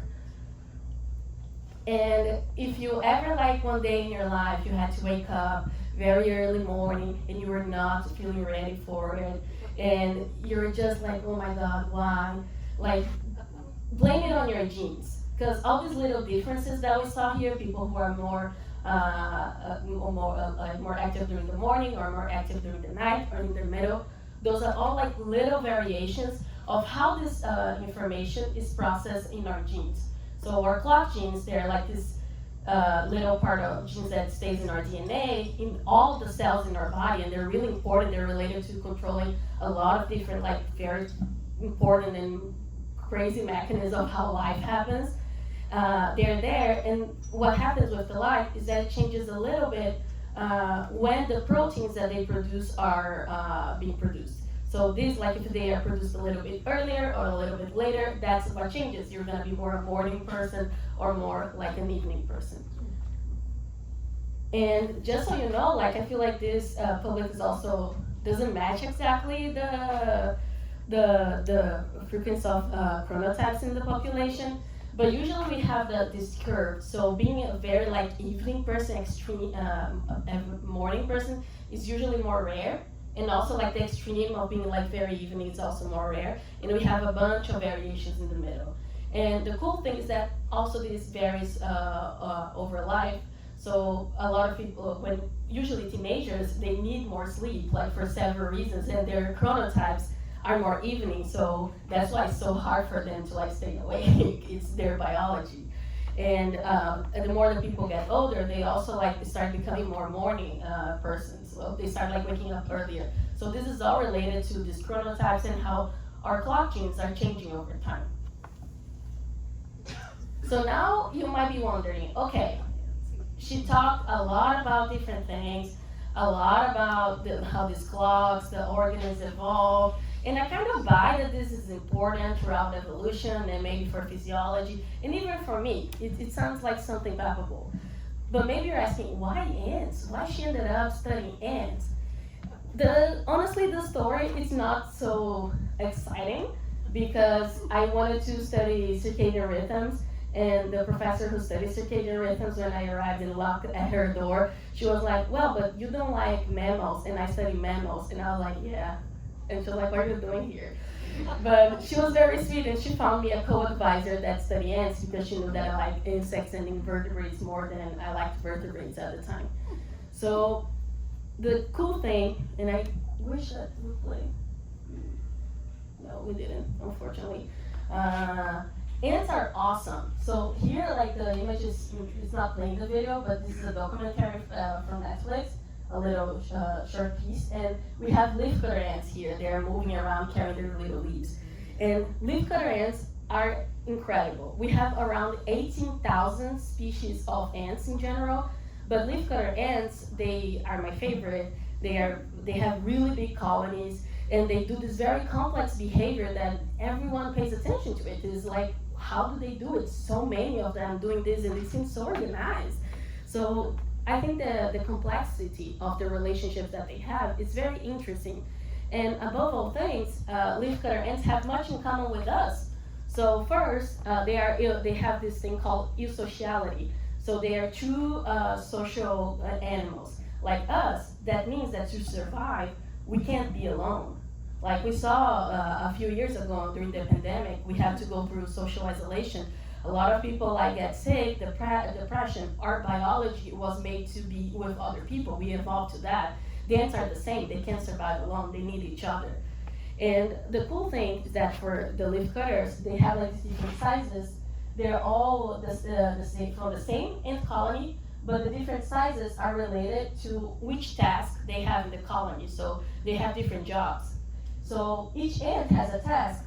And if you ever, like, one day in your life, you had to wake up very early morning and you were not feeling ready for it, and you're just like, oh my God, why? Like, blame it on your genes. Because all these little differences that we saw here, people who are more active during the morning or more active during the night or in the middle, those are all like little variations of how this information is processed in our genes. So our clock genes, they're like this little part of genes that stays in our DNA, in all the cells in our body, and they're really important. They're related to controlling a lot of different, like, very important and crazy mechanisms of how life happens. They're there, and what happens with the light is that it changes a little bit when the proteins that they produce are being produced. So these, like, if they are produced a little bit earlier or a little bit later, that's what changes. You're gonna be more a morning person or more like an evening person. And just so you know, like, I feel like this public is also doesn't match exactly the frequency of chronotypes in the population. But usually we have this curve. So being a very, like, evening person, extreme morning person is usually more rare. And also, like, the extreme of being, like, very evening is also more rare. And we have a bunch of variations in the middle. And the cool thing is that also this varies over life. So a lot of people, usually teenagers, they need more sleep, like, for several reasons, and their chronotypes are more evening, so that's why it's so hard for them to, like, stay awake. It's their biology. And the more that people get older, they also, like, start becoming more morning persons. So they start, like, waking up earlier. So this is all related to these chronotypes and how our clock genes are changing over time. So now you might be wondering, okay, she talked a lot about different things. a lot about how these clocks, the organs evolve, and I kind of buy that this is important throughout evolution and maybe for physiology, and even for me, it sounds like something palpable. But maybe you're asking, why ants? Why she ended up studying ants? Honestly, the story is not so exciting because I wanted to study circadian rhythms, and the professor who studies circadian rhythms, when I arrived and knocked at her door, she was like, well, but you don't like mammals, and I study mammals. And I was like, yeah. And she was like, what are you doing here? But she was very sweet, and she found me a co-advisor that studied ants because she knew that I like insects and invertebrates more than I liked vertebrates at the time. So the cool thing, and I wish that would play. No, we didn't, unfortunately. Ants are awesome. So here, like the image is, it's not playing the video, but this is a documentary from Netflix, a little short piece. And we have leafcutter ants here. They're moving around carrying their little leaves. And leafcutter ants are incredible. We have around 18,000 species of ants in general, but leafcutter ants, they are my favorite. They have really big colonies, and they do this very complex behavior that everyone pays attention to. It is like, how do they do it? So many of them doing this, and it seems so organized. So I think the complexity of the relationships that they have is very interesting. And above all things, leafcutter ants have much in common with us. So first, they have this thing called eusociality. So they are true social animals. Like us, that means that to survive, we can't be alone. Like we saw a few years ago during the pandemic, we had to go through social isolation. A lot of people get sick, depression. Our biology was made to be with other people. We evolved to that. The ants are the same. They can't survive alone. They need each other. And the cool thing is that for the leafcutters, they have like different sizes. They're all the same, from the same ant colony, but the different sizes are related to which task they have in the colony. So they have different jobs. So each ant has a task,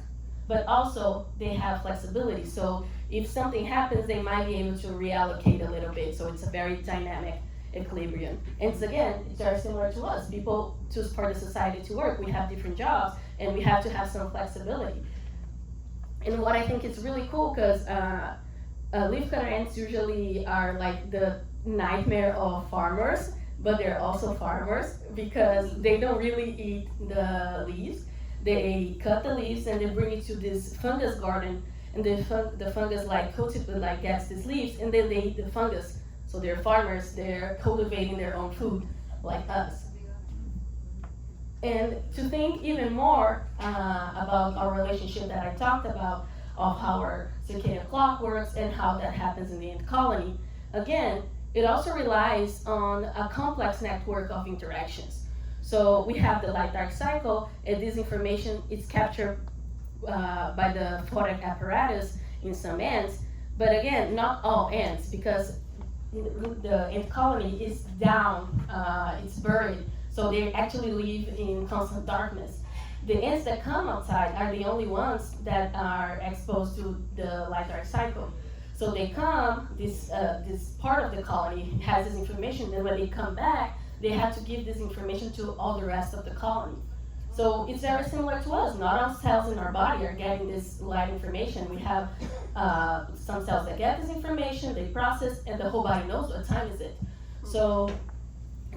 but also they have flexibility. So if something happens, they might be able to reallocate a little bit. So it's a very dynamic equilibrium. And again, it's very similar to us. People choose for the society to work. We have different jobs, and we have to have some flexibility. And what I think is really cool, because leafcutter ants usually are like the nightmare of farmers, but they're also farmers because they don't really eat the leaves. They cut the leaves and they bring it to this fungus garden, and the fungus gets these leaves, and then they eat the fungus. So they're farmers, they're cultivating their own food like us. And to think even more about our relationship that I talked about, of how our circadian clock works and how that happens in the ant colony, again, it also relies on a complex network of interactions. So we have the light-dark cycle, and this information is captured by the photic apparatus in some ants, but again, not all ants, because the ant colony is down, it's buried, so they actually live in constant darkness. The ants that come outside are the only ones that are exposed to the light-dark cycle. So they come, this part of the colony has this information, then when they come back, they have to give this information to all the rest of the colony. So it's very similar to us. Not all cells in our body are getting this light information. We have some cells that get this information, they process, and the whole body knows what time is it. So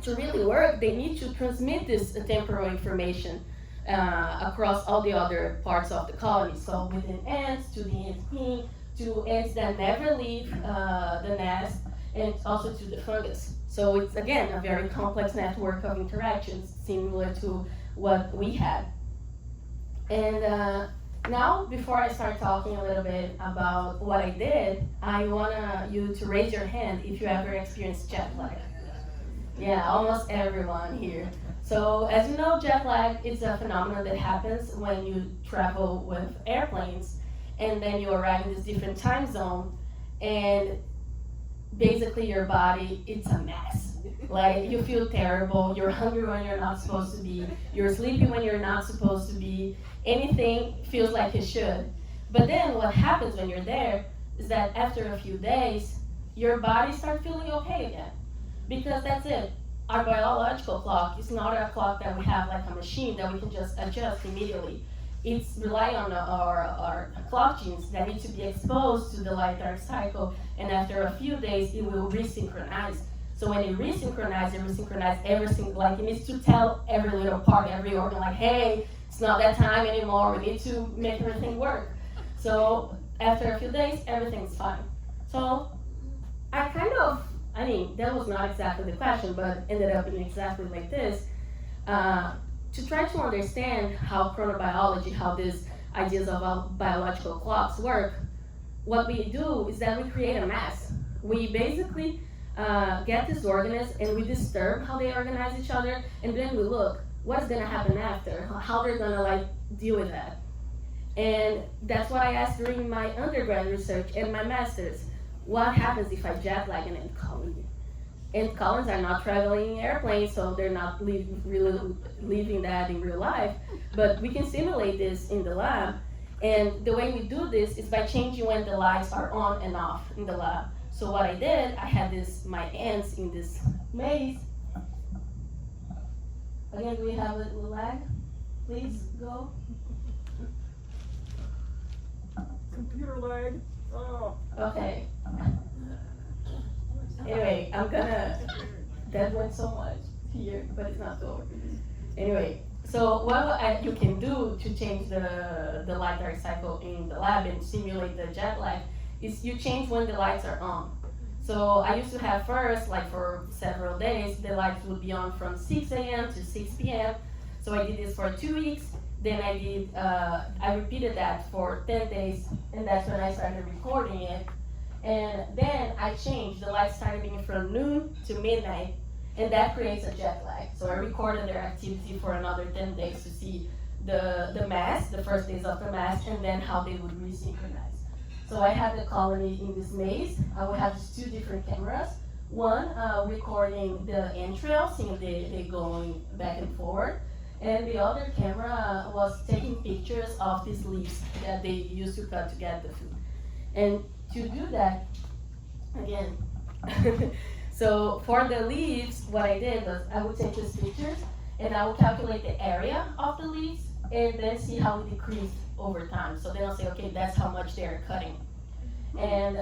to really work, they need to transmit this temporal information across all the other parts of the colony. So within ants, to the ant queen, to ants that never leave the nest, and also to the fungus. So it's, again, a very complex network of interactions similar to what we had. And now, before I start talking a little bit about what I did, I want you to raise your hand if you ever experienced jet lag. Yeah, almost everyone here. So as you know, jet lag is a phenomenon that happens when you travel with airplanes, and then you arrive in this different time zone, and basically your body, it's a mess. Like, you feel terrible, you're hungry when you're not supposed to be, you're sleepy when you're not supposed to be, anything feels like it should. But then what happens when you're there is that after a few days, your body starts feeling okay again. Because that's it. our biological clock is not a clock that we have like a machine that we can just adjust immediately. It's rely on our clock genes that need to be exposed to the light-dark cycle, and after a few days, it will resynchronize. So when it resynchronize everything, like it needs to tell every little part, every organ, like, hey, it's not that time anymore, we need to make everything work. So after a few days, everything's fine. So that was not exactly the question, but ended up being exactly like this. To try to understand how chronobiology, how these ideas of biological clocks work, what we do is that we create a mess. We basically get these organisms and we disturb how they organize each other, and then we look what's gonna happen after, how they're gonna like deal with that. And that's what I asked during my undergrad research and my master's. What happens if I jet lag an ant colony? Ant colonies are not traveling in airplanes, so they're not really living that in real life. But we can simulate this in the lab. And the way we do this is by changing when the lights are on and off in the lab. So what I did, I had my ants in this maze. Again, do we have a little lag? Please go. Computer lag. Oh. Okay. Anyway, that went so much here, but it's not over. Anyway, so what you can do to change the light-dark cycle in the lab and simulate the jet lag is you change when the lights are on. So I used to have first, like for several days, the lights would be on from 6 a.m. to 6 p.m. So I did this for 2 weeks. Then I repeated that for 10 days, and that's when I started recording it. And then I changed, the lights started being from noon to midnight, and that creates a jet lag. So I recorded their activity for another 10 days to see the mass, the first days of the mass, and then how they would resynchronize. So I had the colony in this maze. I would have these 2 different cameras. One recording the entrails, seeing they going back and forward. And the other camera was taking pictures of these leaves that they used to cut to get the food. And to do that, again, so for the leaves, what I did was I would take these pictures and I would calculate the area of the leaves and then see how it decreased over time. So then I'll say, okay, that's how much they're cutting. And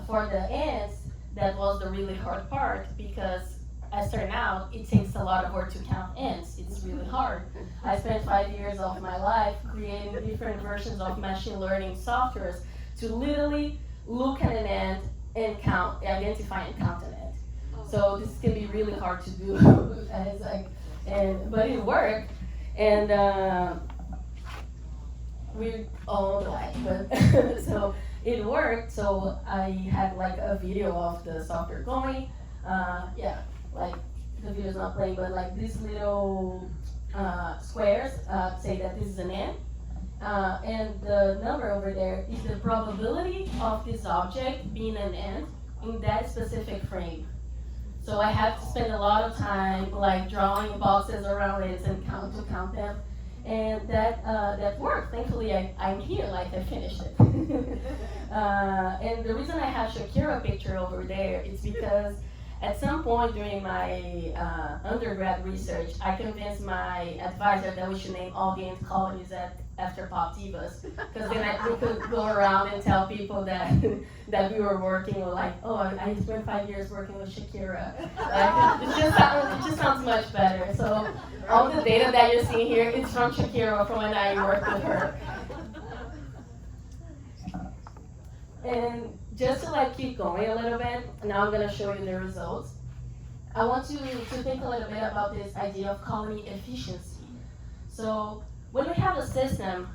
for the ants, that was the really hard part because as turned out, it takes a lot of work to count ants. It's really hard. I spent 5 years of my life creating different versions of machine learning softwares to literally look at an ant and count, identify and count an ant. So this can be really hard to do, but it worked. And we're all black, but so it worked. So I had like a video of the software going. Like the video's not playing, but like these little squares say that this is an ant. And the number over there is the probability of this object being an ant in that specific frame. So I have to spend a lot of time like drawing boxes around it and count them. And that worked. Thankfully, I'm here, like I finished it. And the reason I have Shakira picture over there is because at some point during my undergrad research, I convinced my advisor that we should name all the ant colonies after pop divas, because then we could go around and tell people that that we were working with, like, oh, I spent 5 years working with Shakira. It just sounds much better. So all the data that you're seeing here is from Shakira, from when I worked with her. And just to like keep going a little bit, now I'm gonna show you the results. I want you to think a little bit about this idea of colony efficiency. So when we have a system,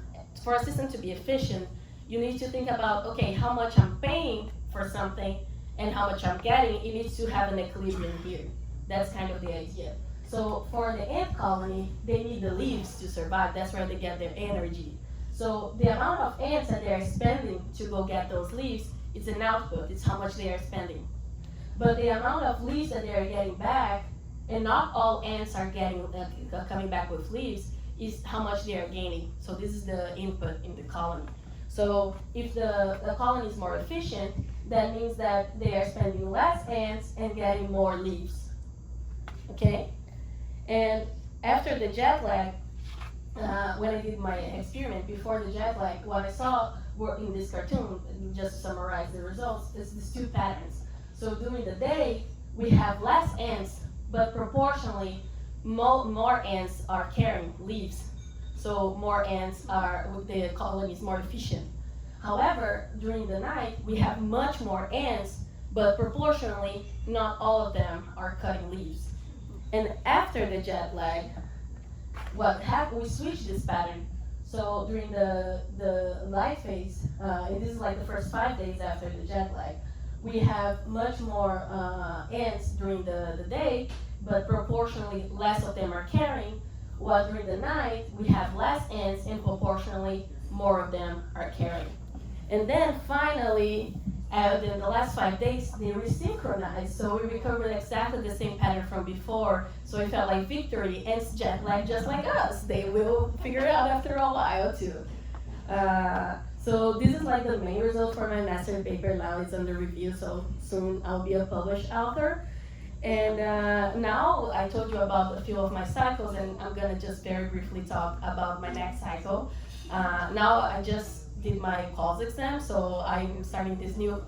for a system to be efficient, you need to think about, okay, how much I'm paying for something and how much I'm getting. It needs to have an equilibrium here. That's kind of the idea. So for the ant colony, they need the leaves to survive. That's where they get their energy. So the amount of ants that they're spending to go get those leaves, it's an output. It's how much they are spending. But the amount of leaves that they are getting back, and not all ants are getting coming back with leaves, is how much they are gaining. So this is the input in the colony. So if the colony is more efficient, that means that they are spending less ants and getting more leaves. okay? And after the jet lag, when I did my experiment before the jet lag, what I saw were in this cartoon, and just to summarize the results, is these two patterns. So during the day, we have less ants, but proportionally more ants are carrying leaves. So more ants are, the colony is more efficient. However, during the night, we have much more ants, but proportionally, not all of them are cutting leaves. And after the jet lag, what happened, we switched this pattern. So during the light phase, and this is like the first 5 days after the jet lag, we have much more ants during the day, but proportionally less of them are carrying, while during the night, we have less ants and proportionally more of them are carrying. And then finally, in the last 5 days, they resynchronized, so we recovered exactly the same pattern from before. So it felt like victory. Ants jet lag just like us. They will figure it out after a while too. So this is like the main result for my master paper. Now it's under review, so soon I'll be a published author. And now I told you about a few of my cycles, and I'm gonna just very briefly talk about my next cycle. Now I just did my quals exam, so I'm starting this new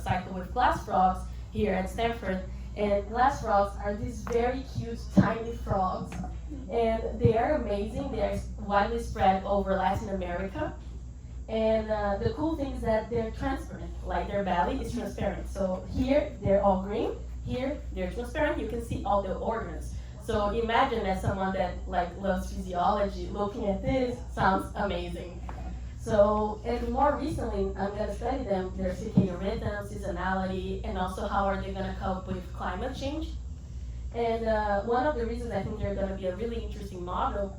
cycle with glass frogs here at Stanford. And glass frogs are these very cute, tiny frogs, and they are amazing. They are widely spread over Latin America. And the cool thing is that they're transparent, like their belly is transparent. So here, they're all green. Here, they're transparent. You can see all the organs. So imagine as someone that loves physiology, looking at this sounds amazing. So, and more recently, I'm going to study them, their circadian rhythm, seasonality, and also how are they going to cope with climate change. And one of the reasons I think they're going to be a really interesting model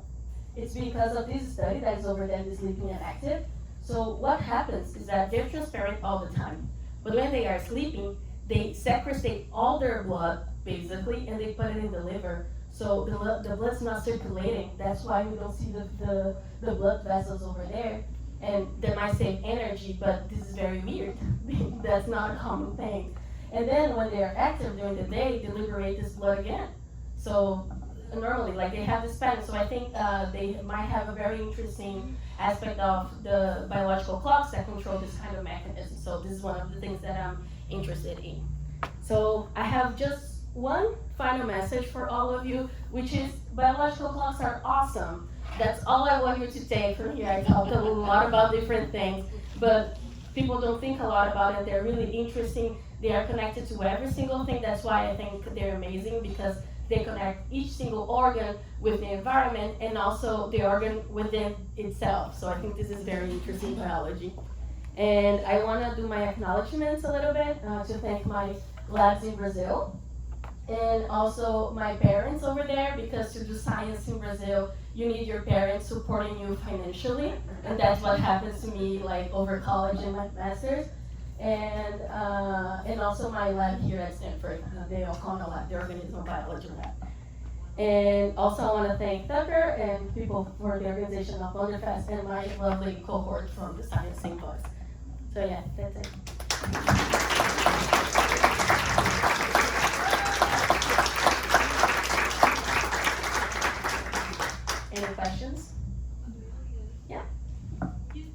is because of this study that is over there, the sleeping and active. So what happens is that they're transparent all the time, but when they are sleeping, they secrete all their blood, basically, and they put it in the liver. So the blood's not circulating. That's why we don't see the blood vessels over there. And they might save energy, but this is very weird. That's not a common thing. And then when they're active during the day, they liberate this blood again. So normally, they have this pattern. So I think they might have a very interesting aspect of the biological clocks that control this kind of mechanism. So this is one of the things that I'm interested in. So I have just one final message for all of you, which is biological clocks are awesome. That's all I want you to take from here. I talked a lot about different things, but people don't think a lot about it. They're really interesting. They are connected to every single thing. That's why I think they're amazing, because they connect each single organ with the environment and also the organ within itself. So I think this is very interesting biology. And I want to do my acknowledgments a little bit to thank my labs in Brazil and also my parents over there, because to do science in Brazil, you need your parents supporting you financially, and that's what happens to me over college and my master's. And also my lab here at Stanford, the O'Connell lab, the organismal biology lab. And also I want to thank Tucker and people for the organization of Wonderfest and my lovely cohort from the Science Envoys. So yeah, that's it. Any questions? Yeah? You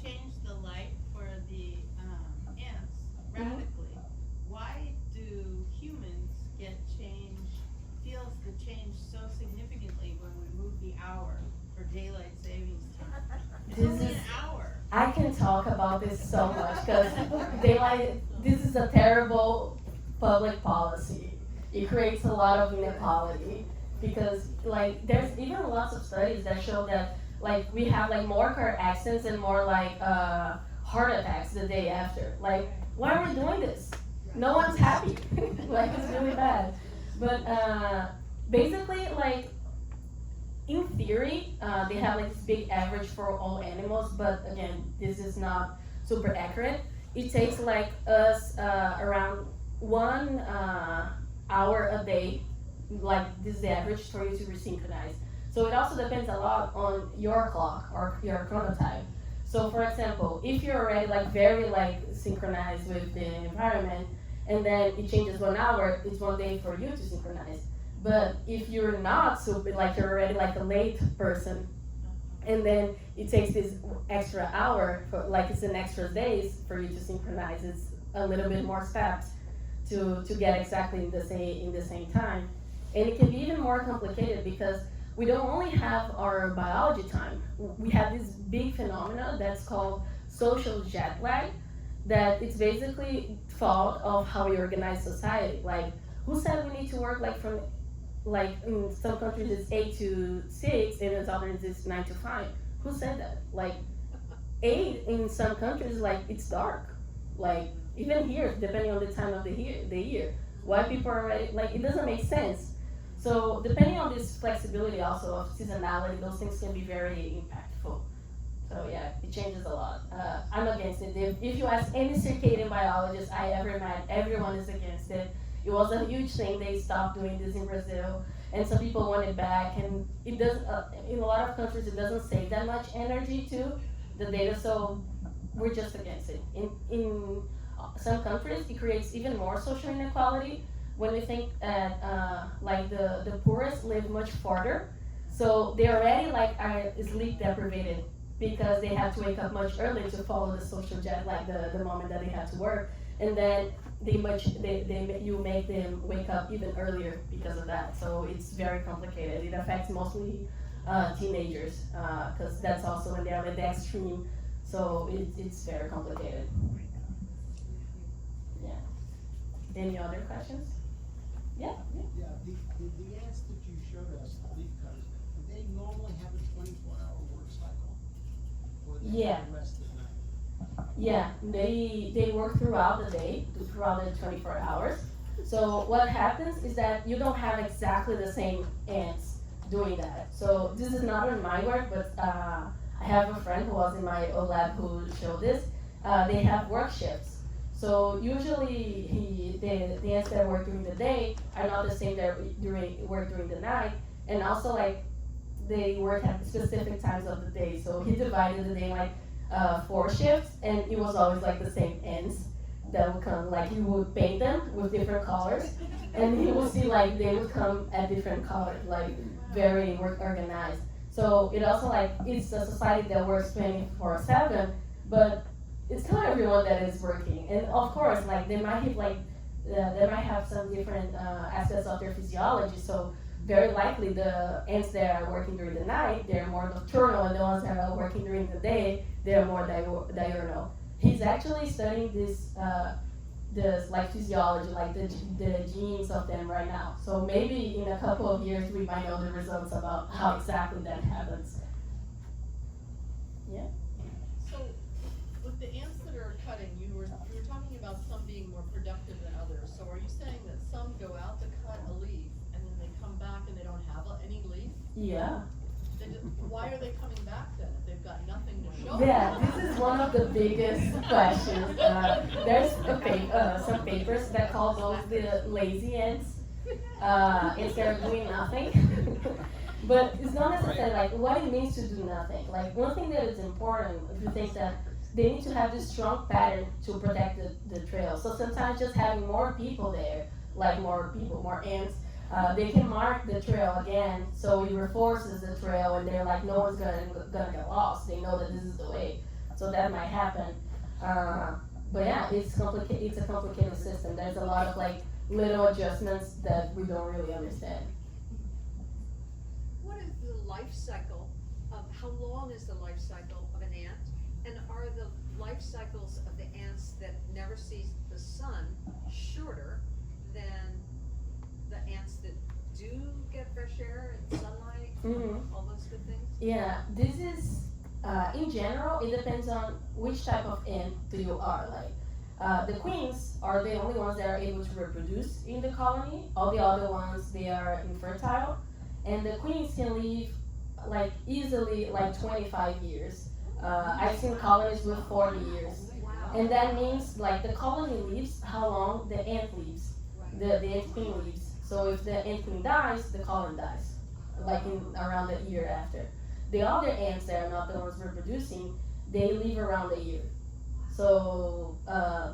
changed the light for the ants radically. Why do humans feels the change so significantly when we move the hour for daylight savings time? It's only an hour. I can talk about this so much because this is a terrible public policy. It creates a lot of inequality. Because there's even lots of studies that show that we have more car accidents and more heart attacks the day after. Why are we doing this? No one's happy. It's really bad. But basically, in theory, they have this big average for all animals, but again, this is not super accurate. It takes us around 1 hour a day. This is the average for you to resynchronize. So it also depends a lot on your clock or your chronotype. So for example, if you're already very synchronized with the environment, and then it changes 1 hour, it's 1 day for you to synchronize. But if you're not, so like you're already like a late person, and then it takes this extra hour, for, like it's an extra days for you to synchronize. It's a little bit more steps to get exactly in the same time, and it can be even more complicated because we don't only have our biology time. We have this big phenomena that's called social jet lag, that it's basically fault of how we organize society. Like, who said we need to work like from, like in some countries it's 8 to 6 and in others it's 9 to 5? Who said that? Like 8 in some countries, like it's dark. Like even here, depending on the time of the year, why people are already, like it doesn't make sense. So depending on this flexibility also of seasonality, those things can be very impactful. So yeah, it changes a lot. I'm against it. If you ask any circadian biologist I ever met, everyone is against it. It was a huge thing. They stopped doing this in Brazil, and some people want it back. And it does in a lot of countries it doesn't save that much energy to the data. So we're just against it. In some countries, it creates even more social inequality. When we think that like the poorest live much farther, so they already like are sleep deprived because they have to wake up much earlier to follow the social jet, like the moment that they have to work, and then you make them wake up even earlier because of that. So it's very complicated. It affects mostly teenagers because that's also when they're at the extreme. So it's very complicated. Yeah. Any other questions? Yeah. Yeah, the ants that you showed us, the leaf cutters, do they normally have a 24-hour work cycle? Or they Yeah. rest at night? Yeah, they work throughout the day, throughout the 24 hours. So what happens is that you don't have exactly the same ants doing that. So this is not in my work, but I have a friend who was in my lab who showed this. They have work shifts. So usually the ants that work during the day are not the same that work during the night, and also like they work at specific times of the day. So he divided the day like 4 shifts, and it was always like the same ants that would come. Like he would paint them with different colors, and he would see like they would come at different colors, like very organized. So it also like it's a society that works 24/7, but it's not everyone that is working. And of course, like they might have like they might have some different aspects of their physiology. So very likely the ants that are working during the night, they're more nocturnal, and the ones that are working during the day, they're more diurnal. He's actually studying this like physiology, like the genes of them right now. So maybe in a couple of years we might know the results about how exactly that happens. Yeah. So, with the ants that are cutting, you were talking about some being more productive than others. So are you saying that some go out to cut a leaf and then they come back and they don't have any leaf? Yeah. Why are they coming back then if they've got nothing to show? Yeah, this is one of the biggest questions. There's some papers that call those the lazy ants. Ants that are doing nothing. But it's not necessarily like what it means to do nothing. Like one thing that is important, if you think that they need to have this strong pattern to protect the trail. So sometimes just having more people there, like more ants, they can mark the trail again, so it reinforces the trail, and they're like, no one's gonna get lost. They know that this is the way, so that might happen. But yeah, it's complicated. It's a complicated system. There's a lot of like little adjustments that we don't really understand. What is the life cycle of, how long is the life cycle of an ant? And are the life cycles of the ants that never see the sun shorter than the ants that do get fresh air and sunlight, all those good things? Yeah, this is, in general, it depends on which type of ant you are. Like, the queens are the only ones that are able to reproduce in the colony. All the other ones, they are infertile. And the queens can live, like, easily, like, 25 years. I've seen colonies with 40 years. And that means, like, the colony lives how long the ant lives, the ant queen lives. So if the ant queen dies, the colony dies, like around a year after. The other ants that are not the ones reproducing, they live around a year. So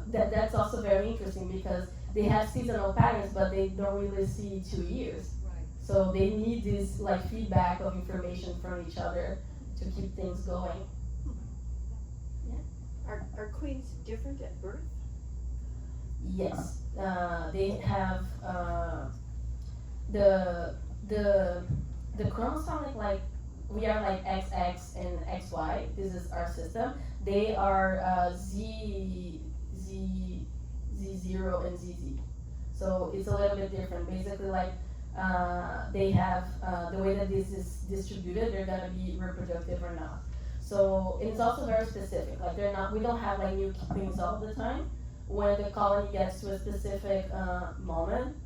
that's also very interesting because they have seasonal patterns, but they don't really see 2 years. Right. So they need this like feedback of information from each other to keep things going. Are queens different at birth? Yes, they have the chromosomic, like we are like XX and XY. This is our system. They are Z0 and ZZ. So it's a little bit different. Basically, like they have the way that this is distributed, they're gonna be reproductive or not. So it's also very specific. Like they're not. We don't have like new queens all the time. When the colony gets to a specific moment,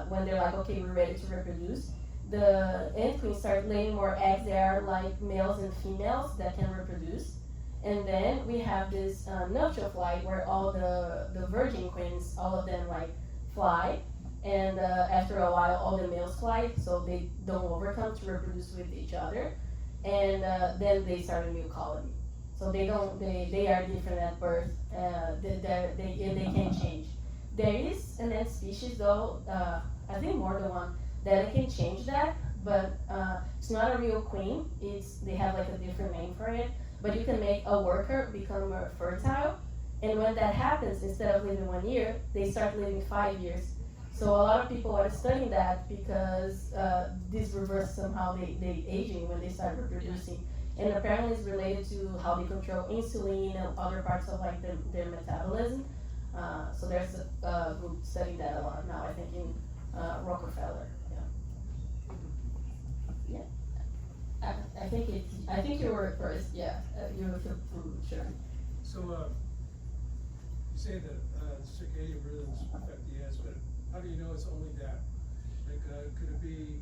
when they're like, okay, we're ready to reproduce, the ant queens start laying more eggs. They are like males and females that can reproduce. And then we have this nuptial flight where all the virgin queens, all of them like fly. And after a while, all the males fly, so they don't overcome to reproduce with each other. And then they start a new colony. So they are different at birth. They can change. There is an ant species though, I think more than one, that can change that, but it's not a real queen. They have like a different name for it. But you can make a worker become more fertile, and when that happens, instead of living 1 year, they start living 5 years. So a lot of people are studying that because this reverses somehow they aging when they start reproducing. And apparently it's related to how they control insulin and other parts of like their metabolism. So there's a group studying that a lot now, I think in Rockefeller. Yeah. I think you were first, yeah. You were sure. So, you say that circadian rhythms affect the ants, but how do you know it's only that? Like, could it be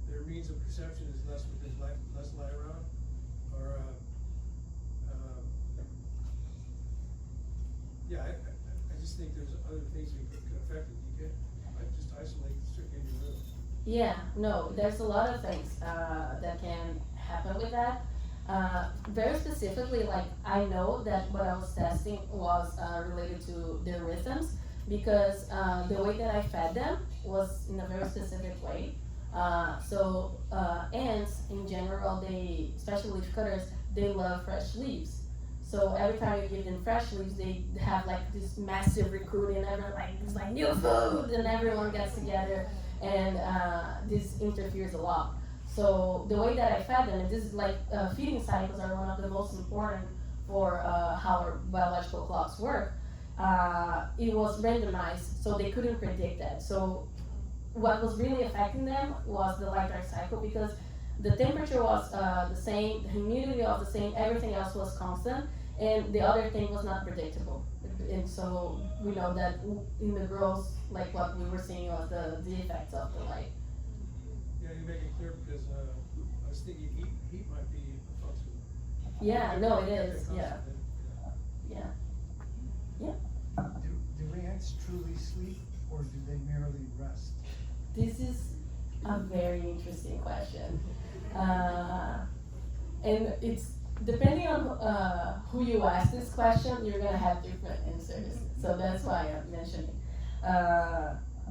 their means of perception is less because less light around, or yeah, I just think there's other things that could affect it. You can't just isolate the circadian rhythm. Yeah, no, there's a lot of things that can happen with that. Very specifically, like I know that what I was testing was related to their rhythms because the way that I fed them was in a very specific way. So ants in general, especially leaf cutters, they love fresh leaves. So every time you give them fresh leaves, they have like this massive recruiting, and everyone like it's like new food, and everyone gets together, and this interferes a lot. So the way that I fed them, and this is like feeding cycles are one of the most important for how our biological clocks work. It was randomized, so they couldn't predict that. So what was really affecting them was the light-dark cycle because the temperature was the same, the humidity was the same, everything else was constant, and the other thing was not predictable. And so we know that in the girls, like what we were seeing was the effects of the light. Yeah, you make it clear because I was thinking heat might be a function. Yeah, no, it is. Yeah. Yeah. Yeah. Do ants truly sleep, or do they merely rest? This is a very interesting question. And it's depending on who you ask this question, you're gonna have different answers. So that's why I'm mentioning.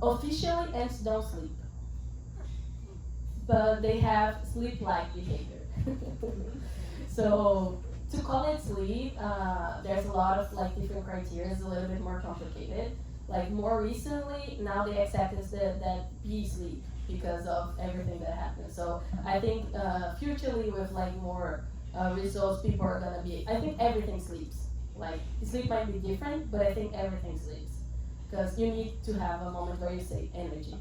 Officially, ants don't sleep, but they have sleep-like behavior. So to call it sleep, there's a lot of like different criteria. It's a little bit more complicated. Like more recently, now they accept that bees sleep because of everything that happened. So I think futurely with like more results, people are gonna be. I think everything sleeps. Like sleep might be different, but I think everything sleeps because you need to have a moment where you save energy,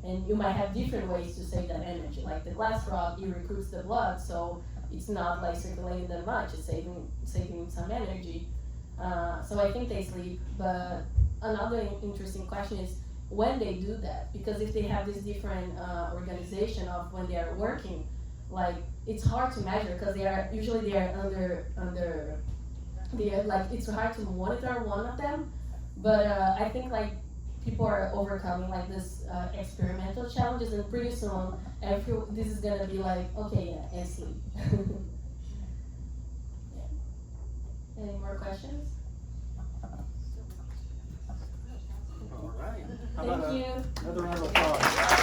and you might have different ways to save that energy. Like the glass rod, it recruits the blood, so it's not like circulating that much. It's saving some energy. So I think they sleep, but another interesting question is when they do that, because if they have this different organization of when they are working, like it's hard to measure because they are under like it's hard to monitor one of them. But I think like people are overcoming like this experimental challenges, and pretty soon this is gonna be like okay, yeah, and sleep. Yeah. Any more questions? All right. How Thank about you. another round of applause?